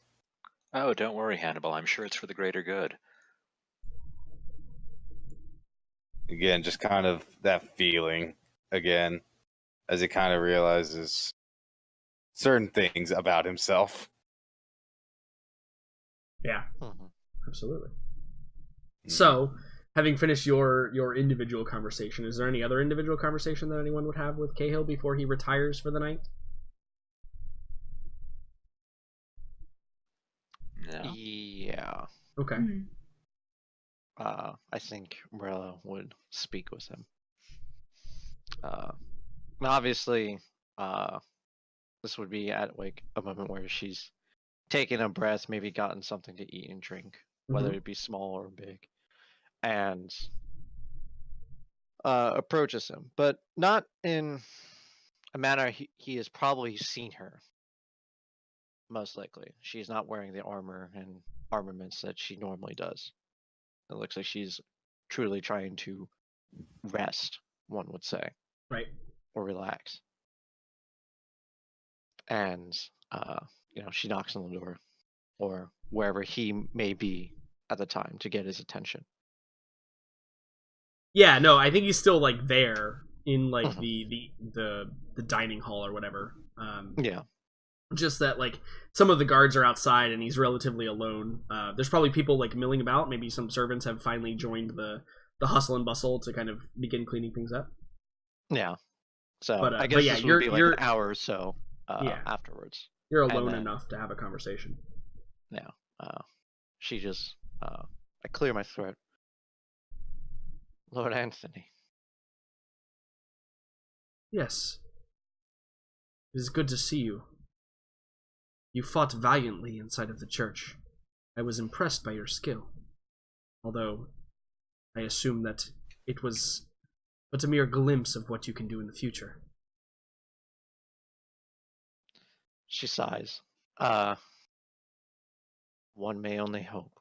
Oh, don't worry, Hannibal. I'm sure it's for the greater good. Again, just kind of that feeling again, as he kind of realizes certain things about himself. Yeah, Mhm. absolutely. So, having finished your individual conversation, is there any other individual conversation that anyone would have with Cahill before he retires for the night? No. Yeah. Okay. Mhm. I think Morella would speak with him. Obviously, this would be at like a moment where she's taken a breath, maybe gotten something to eat and drink, whether it be small or big, and approaches him, but not in a manner he has probably seen her. Most likely, she's not wearing the armor and armaments that she normally does. It looks like she's truly trying to rest, one would say, Right. or relax. And she knocks on the door, or wherever he may be at the time, to get his attention. Yeah, no, I think he's still like there in like Mhm. the dining hall or whatever. Yeah. Just that like some of the guards are outside and he's relatively alone. There's probably people like milling about. Maybe some servants have finally joined the hustle and bustle to kind of begin cleaning things up. Yeah. So But I guess yeah, this would be like you're an hour or so yeah. afterwards. You're And alone then- enough to have a conversation. Yeah. She just I clear my throat. Lord Anthony. Yes. It is good to see you. You fought valiantly inside of the church. I was impressed by your skill. Although, I assume that it was but a mere glimpse of what you can do in the future. She sighs. One may only hope.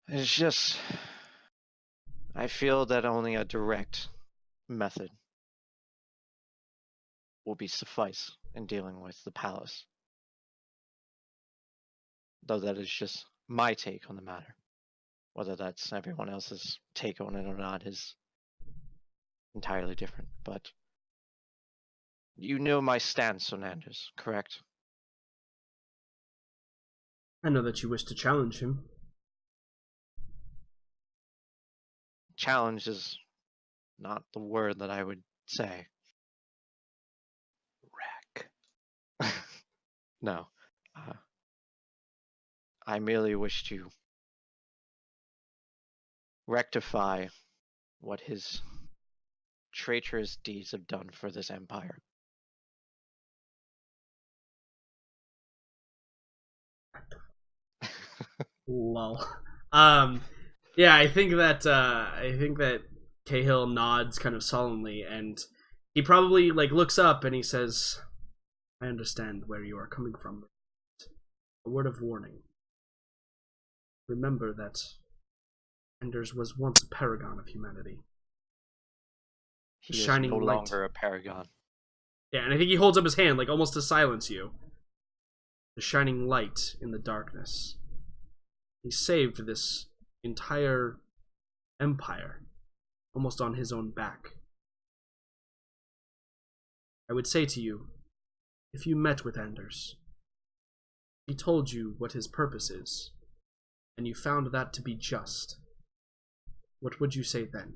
It's just I feel that only a direct method will be suffice in dealing with the palace. Though that is just my take on the matter. Whether that's everyone else's take on it or not is entirely different. But you know my stance on Anders, correct? I know that you wish to challenge him. Challenge is not the word that I would say. Wreck. No. I merely wish to rectify what his traitorous deeds have done for this empire. Lol. Yeah, I think that Cahill nods kind of solemnly, and he probably like looks up and he says, I understand where you are coming from. A word of warning. Remember that Anders was once a paragon of humanity. He is Shining no light. longer a paragon. Yeah, and I think he holds up his hand, like almost to silence you. The shining light in the darkness. He saved this entire empire, almost on his own back. I would say to you, if you met with Anders, he told you what his purpose is, and you found that to be just, what would you say then?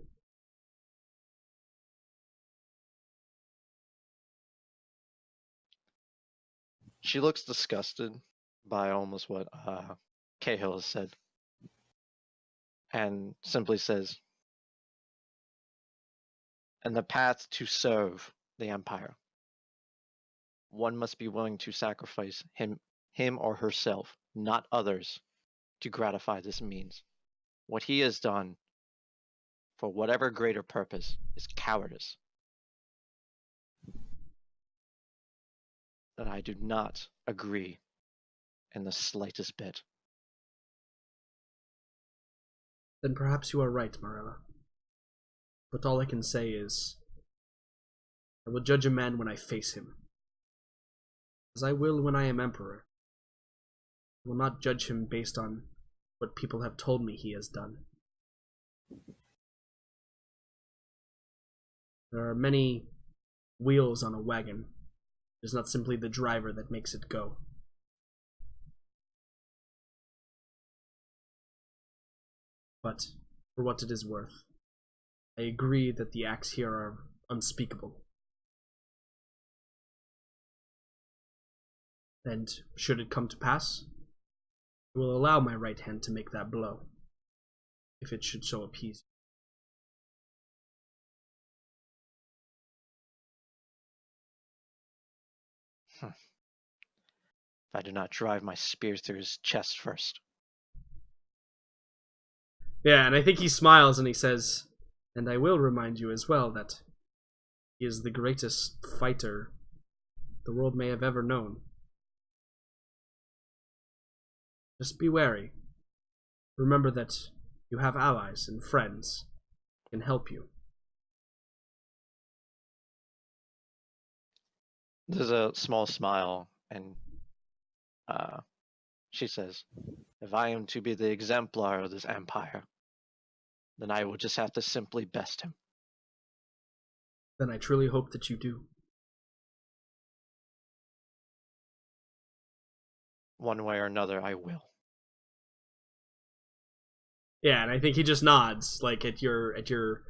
She looks disgusted by almost what Cahill has said, and simply says, "In the path to serve the Empire, one must be willing to sacrifice him or herself, not others, to gratify this means. What he has done, for whatever greater purpose, is cowardice. That I do not agree in the slightest bit." Then perhaps you are right, Morella. But all I can say is, I will judge a man when I face him, as I will when I am emperor. I will not judge him based on what people have told me he has done. There are many wheels on a wagon. It is not simply the driver that makes it go. But, for what it is worth, I agree that the acts here are unspeakable. And, should it come to pass, I will allow my right hand to make that blow, if it should so appease If I do not drive my spear through his chest first. Yeah, and I think he smiles and he says, and I will remind you as well that he is the greatest fighter the world may have ever known. Just be wary. Remember that you have allies and friends who can help you. There's a small smile, and she says, "If I am to be the exemplar of this empire, then I will just have to simply best him." Then I truly hope that you do. One way or another, I will. Yeah, and I think he just nods, like at your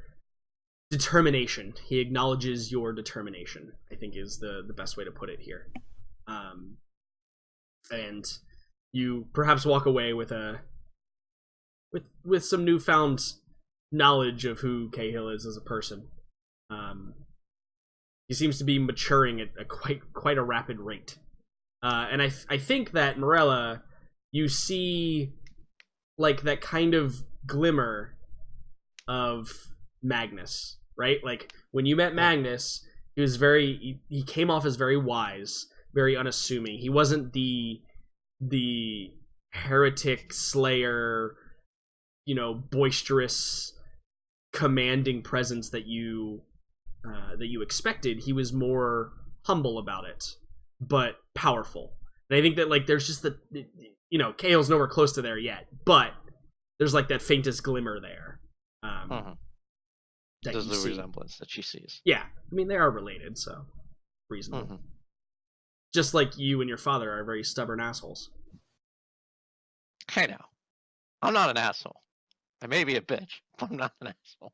determination. He acknowledges your determination, I think is the best way to put it here. And you perhaps walk away with some newfound knowledge of who Cahill is as a person. He seems to be maturing at a quite a rapid rate. And I think that Morella, you see like that kind of glimmer of Magnus, right? Like when you met Magnus, he came off as very wise, very unassuming. He wasn't the heretic slayer, boisterous, commanding presence that you expected. He was more humble about it, but powerful. And I think that like there's just Cahill's nowhere close to there yet, but there's like that faintest glimmer there. There's the resemblance that she sees. Yeah, I mean they are related, so reasonable. Just like you and your father are very stubborn assholes. I know. I'm not an asshole. I may be a bitch, but I'm not an asshole.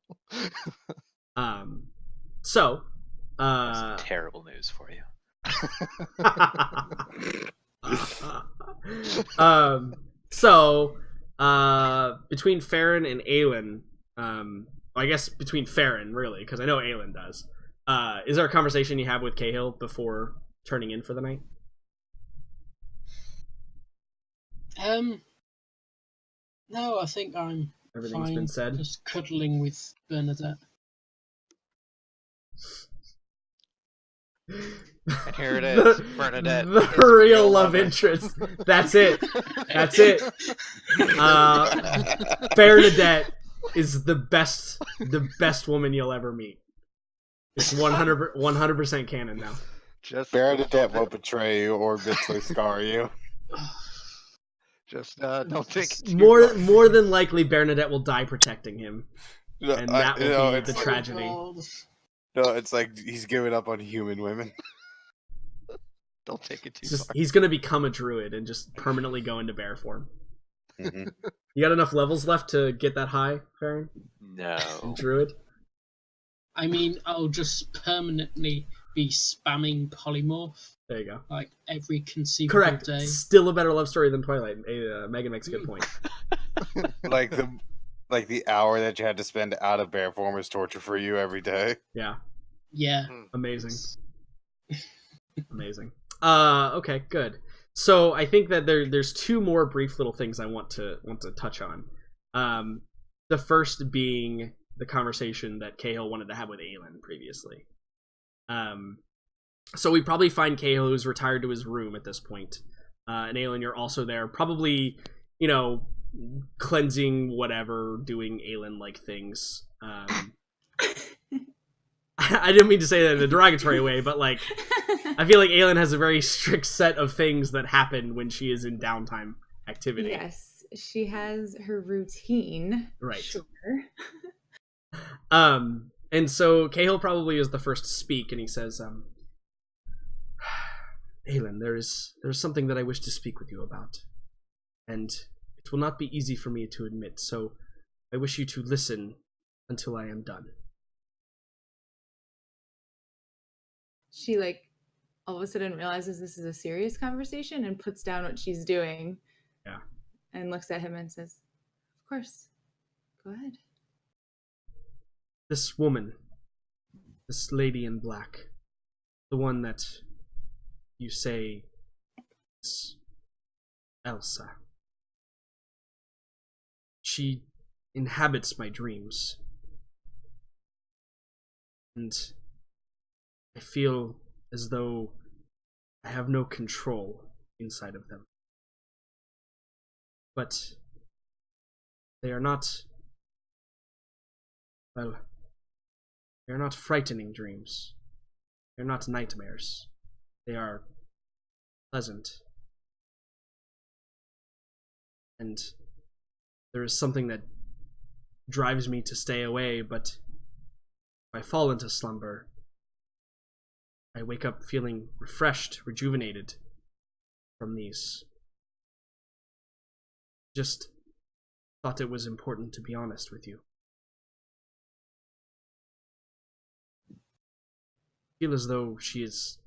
So, That's terrible news for you. Between Farron and Aelin, I guess between Farron really, because I know Aelin does. Is there a conversation you have with Cahill before turning in for the night? No, I think I'm Everything's fine. been said. Just cuddling with Bernadette. And here it is, Bernadette. The his real love woman. interest. That's it. That's it. Bernadette is the best woman you'll ever meet. It's 100% canon now. Just Bernadette won't betray you or mentally scar you. Just don't think it too More far. than likely, Bernadette will die protecting him, and that will be the tragedy. God. No, it's like he's giving up on human women. Don't take it too Just, far. he's gonna become a druid and just permanently go into bear form. Mhm. You got enough levels left to get that high, Farron? No. Druid? I mean, I'll just permanently be spamming polymorph There you go. like every conceivable Correct. day. Still a better love story than Twilight. Megan makes a good point. like the hour that you had to spend out of bear form is torture for you every day. Yeah, Yeah. amazing. Amazing. Okay, good. So I think that there's two more brief little things I want to touch on. The first being the conversation that Cahill wanted to have with Aelin previously. So we probably find Cahill who's retired to his room at this point. And Aelin, you're also there, probably, cleansing whatever, doing Aelin-like things. I didn't mean to say that in a derogatory way, but like, I feel like Aelin has a very strict set of things that happen when she is in downtime activity. Yes, she has her routine. Right. Sure. And so Cahill probably is the first to speak, and he says, Aelin, there's something that I wish to speak with you about. And it will not be easy for me to admit, so I wish you to listen until I am done. She all of a sudden realizes this is a serious conversation and puts down what she's doing. Yeah. And looks at him and says, "Of course. Go ahead." This woman, this lady in black, the one that you say is Elsa. She inhabits my dreams. And I feel as though I have no control inside of them. But they are not, well, they are not frightening dreams. They're not nightmares. They are pleasant. And there is something that drives me to stay away, but if I fall into slumber, I wake up feeling refreshed, rejuvenated from these. Just thought it was important to be honest with you. I feel as though she is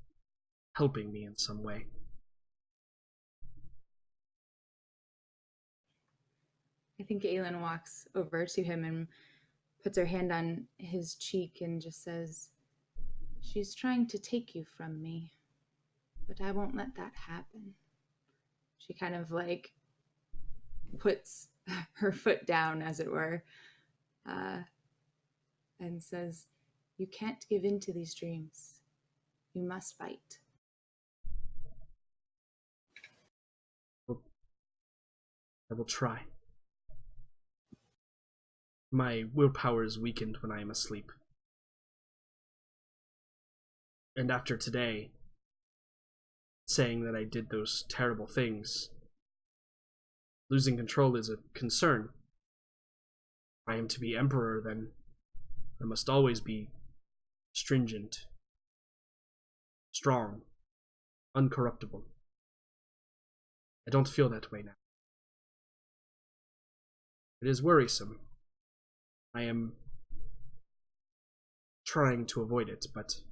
helping me in some way. I think Aelin walks over to him and puts her hand on his cheek and just says, "She's trying to take you from me, but I won't let that happen." She kind of puts her foot down, as it were, and says, "You can't give in to these dreams. You must fight." I will try. My willpower is weakened when I am asleep. And after today, saying that I did those terrible things, losing control is a concern. If I am to be emperor, then I must always be stringent, strong, uncorruptible. I don't feel that way now. It is worrisome. I am trying to avoid it, but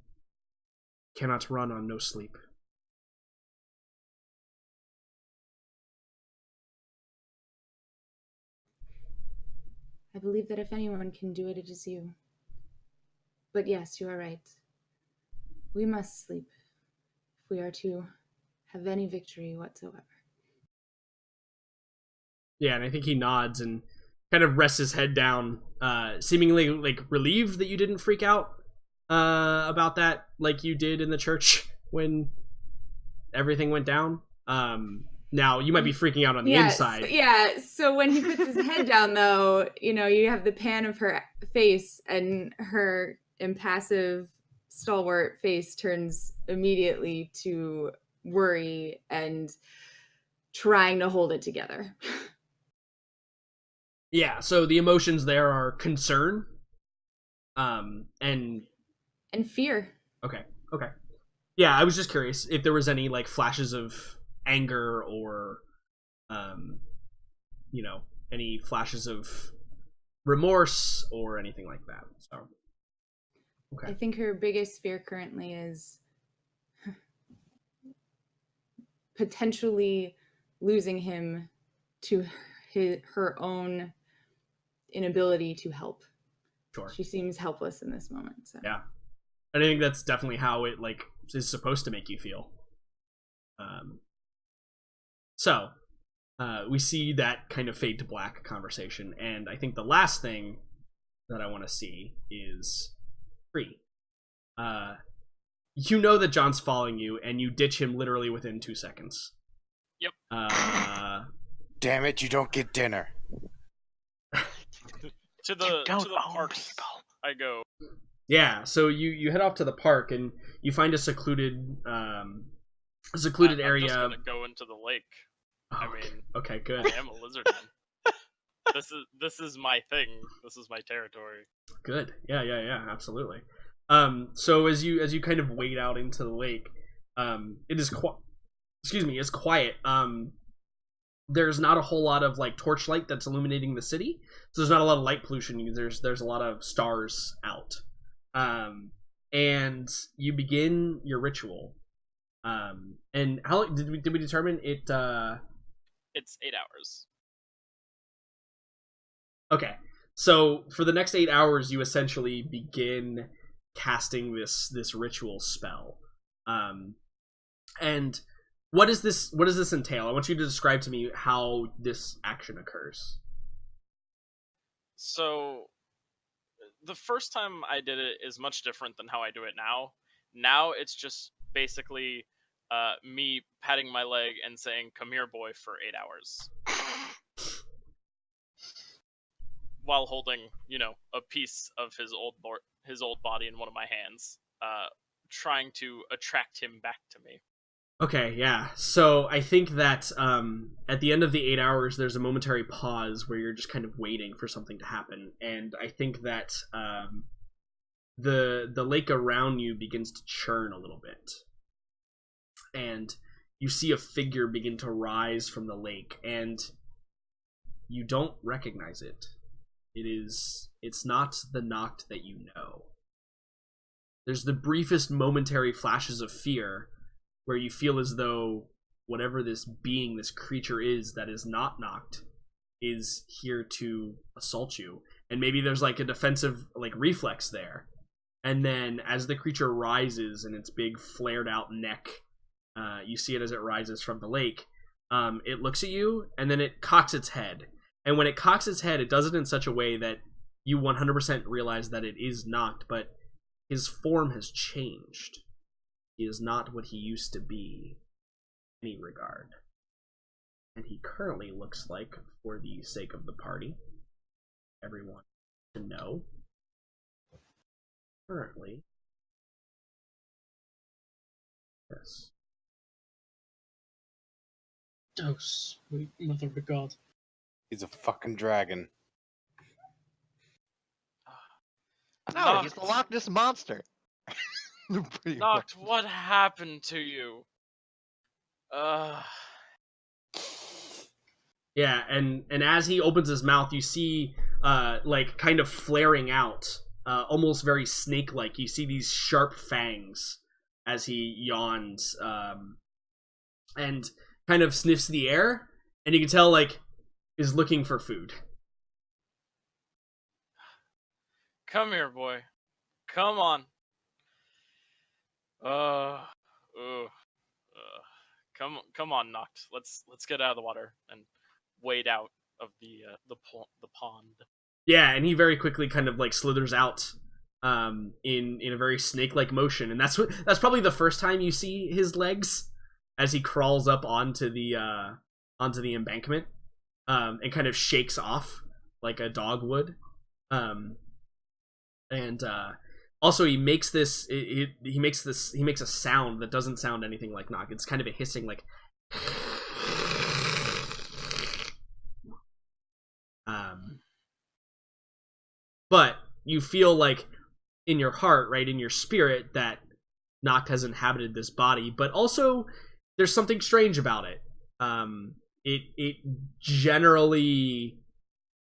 cannot run on no sleep. I believe that if anyone can do it, it is you. But yes, you are right. We must sleep if we are to have any victory whatsoever. Yeah, and I think he nods and kind of rests his head down, seemingly relieved that you didn't freak out about that like you did in the church. when everything went down? Now you might be freaking out on the inside. Yeah. So when he puts his head down, though, you have the pan of her face, and her impassive, stalwart face turns immediately to worry and trying to hold it together. Yeah. So the emotions there are concern, and fear. Okay. Yeah, I was just curious if there was any like flashes of anger or, any flashes of remorse or anything like that. So, okay. I think her biggest fear currently is potentially losing him to her own inability to help. Sure. She seems helpless in this moment. So. Yeah. I think that's definitely how it like is supposed to make you feel. So we see that kind of fade to black conversation, and I think the last thing that I want to see is Free. You know that John's following you, and you ditch him literally within 2 seconds. Yep. Damn it! You don't get dinner. to the park I go. Yeah, so you head off to the park and you find a secluded I'm area. just gonna go into the lake. Oh, I mean, okay, good. I am a lizard man. This is my thing. This is my territory. Good. Yeah, absolutely. So as you kind of wade out into the lake, it is it's quiet. There's not a whole lot of like torchlight that's illuminating the city, so there's not a lot of light pollution. There's a lot of stars out. And you begin your ritual. And how did we determine it? It's 8 hours. Okay, so for the next 8 hours, you essentially begin casting this ritual spell. And what does this entail? I want you to describe to me how this action occurs. So, the first time I did it is much different than how I do it now. Now it's just basically me patting my leg and saying, "Come here, boy," for 8 hours. While holding, a piece of his old body in one of my hands, trying to attract him back to me. Okay, yeah. So I think that at the end of the 8 hours, there's a momentary pause where you're just kind of waiting for something to happen, and I think that the lake around you begins to churn a little bit, and you see a figure begin to rise from the lake, and you don't recognize it. It's not the Noct that you know. There's the briefest momentary flashes of fear where you feel as though whatever this being, this creature is that is not Noct, is here to assault you. And maybe there's like a defensive like reflex there. And then as the creature rises in its big flared out neck, you see it as it rises from the lake, it looks at you and then it cocks its head. And when it cocks its head, it does it in such a way that you 100% realize that it is Noct, but his form has changed. He is not what he used to be in any regard. And he currently looks like, for the sake of the party, everyone to know, currently, yes. Oh, sweet mother of God. He's a fucking dragon. No, he's the Loch Ness Monster. Noct, what happened to you? Yeah, and as he opens his mouth, you see, like, kind of flaring out, almost very snake-like. You see these sharp fangs as he yawns, and kind of sniffs the air, and you can tell, like, is looking for food. Come here, boy. Come on. Come on, Noct. Let's get out of the water and wade out of the pond. Yeah, and he very quickly kind of like slithers out in a very snake-like motion, and that's probably the first time you see his legs as he crawls up onto the embankment, and kind of shakes off like a dog would, and also he makes this he makes a sound that doesn't sound anything like knock. It's kind of a hissing, like but you feel like in your heart, right, in your spirit, that Noct has inhabited this body, but also there's something strange about it. It generally,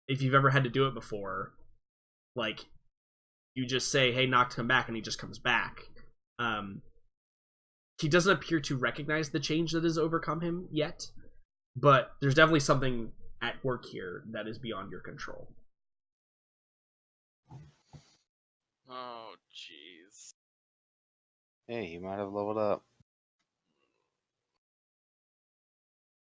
if you've ever had to do it before, like, you just say, hey, Noct, come back, and he just comes back. He doesn't appear to recognize the change that has overcome him yet, but there's definitely something at work here that is beyond your control. Oh, jeez. Hey, he might have leveled up.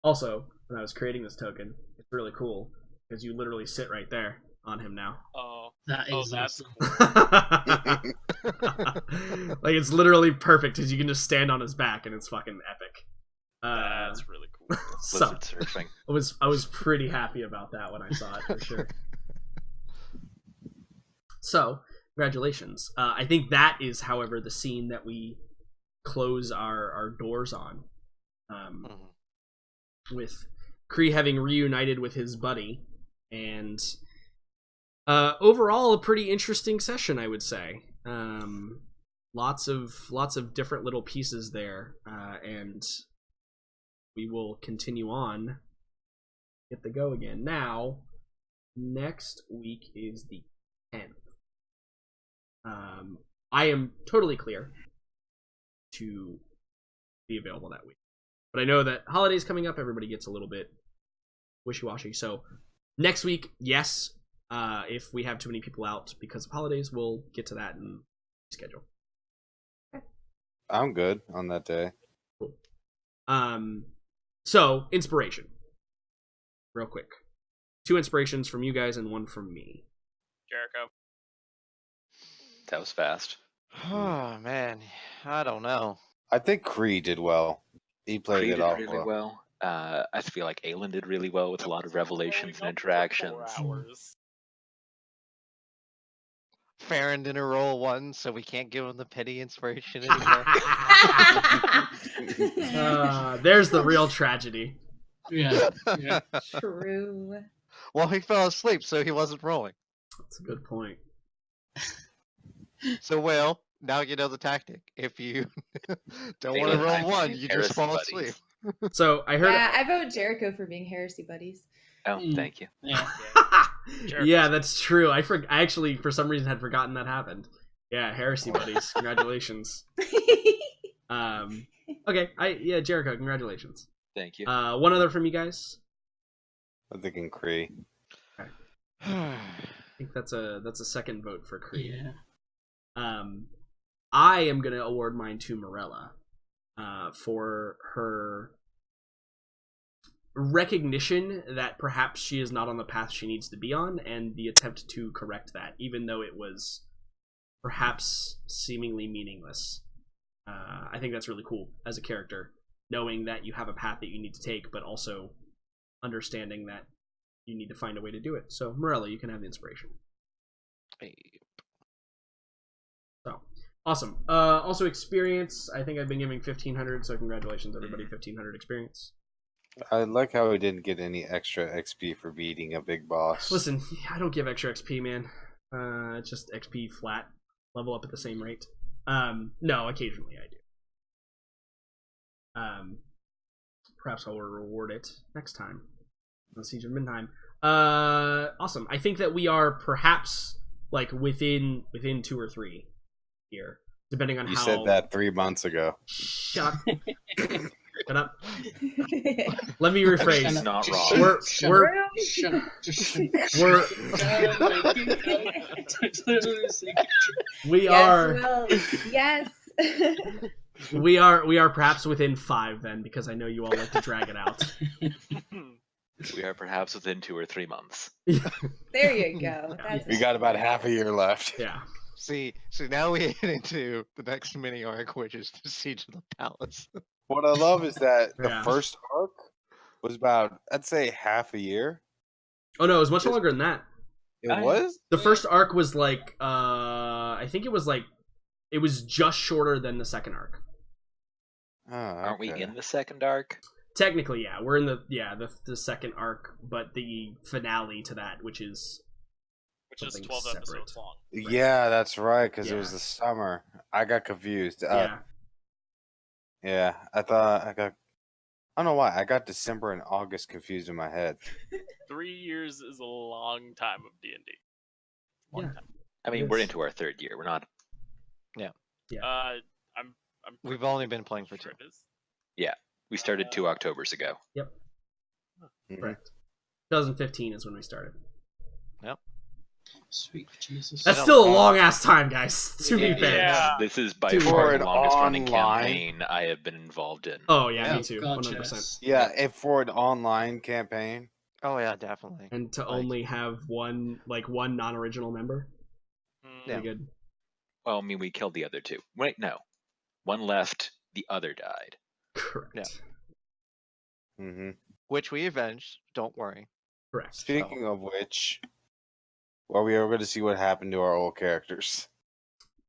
Also, when I was creating this token, it's really cool because you literally sit right there on him now. Oh, That is that's awesome. cool. Like, it's literally perfect because you can just stand on his back and it's fucking epic. That's really cool. So Lizard surfing. I was pretty happy about that when I saw it, for sure. So, congratulations. I think that is, however, the scene that we close our doors on. With Kree having reunited with his buddy, and overall a pretty interesting session, I would say. Lots of different little pieces there, and we will continue on. Get the go again. Now, next week is the 10th. I am totally clear to be available that week. But I know that holidays coming up, everybody gets a little bit wishy-washy. So next week, yes. If we have too many people out because of holidays, we'll get to that and schedule. I'm good on that day. Cool. So, inspiration. Real quick. 2 inspirations from you guys and 1 from me. Jericho. That was fast. Oh man, I don't know. I think Kree did well. He played Kree it did off really well. I feel like Aelin did really well with a lot of revelations and Growing up for interactions. 4 hours. Farron didn't roll 1, so we can't give him the pity inspiration anymore. There's the real tragedy. Yeah. True. Well, he fell asleep, so he wasn't rolling. That's a good point. So, Will, now you know the tactic. If you don't They want to would roll hide 1, being you just heresy fall buddies. asleep. So I heard. Yeah, I vote Jericho for being heresy buddies. Oh, thank you. Yeah. Yeah, that's true. I actually, for some reason, had forgotten that happened. Yeah, heresy buddies. Congratulations. Okay. Jericho, congratulations. Thank you. One other from you guys. I'm thinking Kree. I think that's a second vote for Kree. Yeah. I am gonna award mine to Morella, for her recognition that perhaps she is not on the path she needs to be on, and the attempt to correct that, even though it was perhaps seemingly meaningless. I think that's really cool as a character, knowing that you have a path that you need to take, but also understanding that you need to find a way to do it. So, Morella, you can have the inspiration. So, awesome. Also, experience. I think I've been giving 1,500, so congratulations, everybody. 1,500 experience. I like how he didn't get any extra XP for beating a big boss. Listen, I don't give extra XP, man. It's just XP flat. Level up at the same rate. No, occasionally I do. Perhaps I'll reward it next time on Siege of Middenheim. Awesome. I think that we are perhaps like within 2 or 3 here, depending on You how. said that 3 months ago. Shut up. Let me rephrase. He's not wrong. We're Shut up. Just shut up. we are Yes. we are perhaps within 5 then, because I know you all like to drag it out. We are perhaps within 2 or 3 months. There you go. That's We got about half a year left. Yeah. So now we get into the next mini arc, which is the Siege of the Palace. What I love is that the Yeah. first arc was about, I'd say, half a year. Oh no, it was much longer than that. It I- was? The first arc was like, I think it was just shorter than the second arc. Oh, Aren't we okay. in the second arc? Technically, yeah, we're in the second arc, but the finale to that, which is which is something 12 separate. episodes long. Yeah, that's right, because it was Yeah. the summer. I got confused. Yeah. Yeah, I thought I don't know why. I got December and August confused in my head. 3 years is a long time of D&D. Long Yeah. time. I mean, we're Yes. into our third year. We're not. I'm We've pretty only been playing for sure 2. it is. We started 2 Octobers ago. Mhm. Correct. 2015 is when we started. Sweet Jesus. That's know, still a long ass time, guys. To be Yeah. fair. Yeah. This is by To far be the fair. longest running Online. campaign I have been involved in. Oh yeah, Yeah. me too. God, 100%. yes. Yeah, and for an online campaign. Oh yeah, definitely. And to Like- only have one non-original member, Mm, Yeah. pretty good. Well, I mean, we killed the other 2. Wait, no. One left, the other died. Correct. Yeah. Mm-hmm. Which we avenged. Don't worry. Correct. Speaking of which, are we ever going to see what happened to our old characters?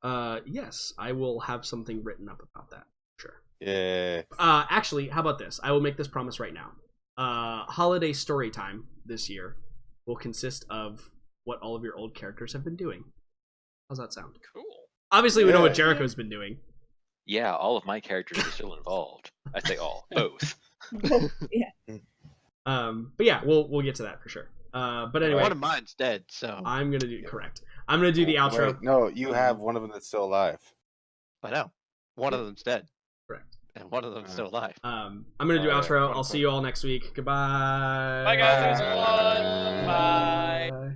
Yes, I will have something written up about that. Sure. Yeah. Actually, how about this? I will make this promise right now. Holiday story time this year will consist of what all of your old characters have been doing. How's that sound? cool. Obviously, we know what Yeah. Jericho's been doing. Yeah, all of my characters are still involved. I say all, both. But yeah, we'll get to that for sure. But anyway, One of mine's dead, so I'm gonna do correct. I'm gonna do the outro. Wait, no, you have one of them that's still alive. I know. One of them's dead, Correct. and one of them's still alive. I'm gonna do Oh, yeah. outro. Fun, I'll see fun. you all next week. Goodbye. Bye, guys. It was fun. Bye.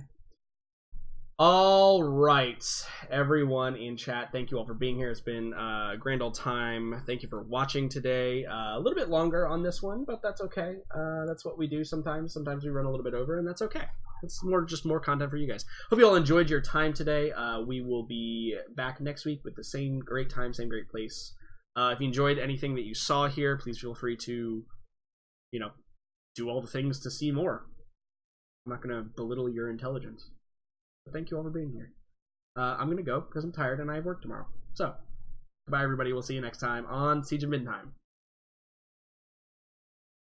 All right, everyone in chat, thank you all for being here. It's been a grand old time. Thank you for watching today. A little bit longer on this one, but that's okay. That's what we do sometimes. Sometimes we run a little bit over, and that's okay. It's just more content for you guys. Hope you all enjoyed your time today. We will be back next week with the same great time, same great place. If you enjoyed anything that you saw here, please feel free to, do all the things to see more. I'm not going to belittle your intelligence. But thank you all for being here. I'm going to go because I'm tired and I have work tomorrow. So, goodbye, everybody. We'll see you next time on Siege of Middenheim.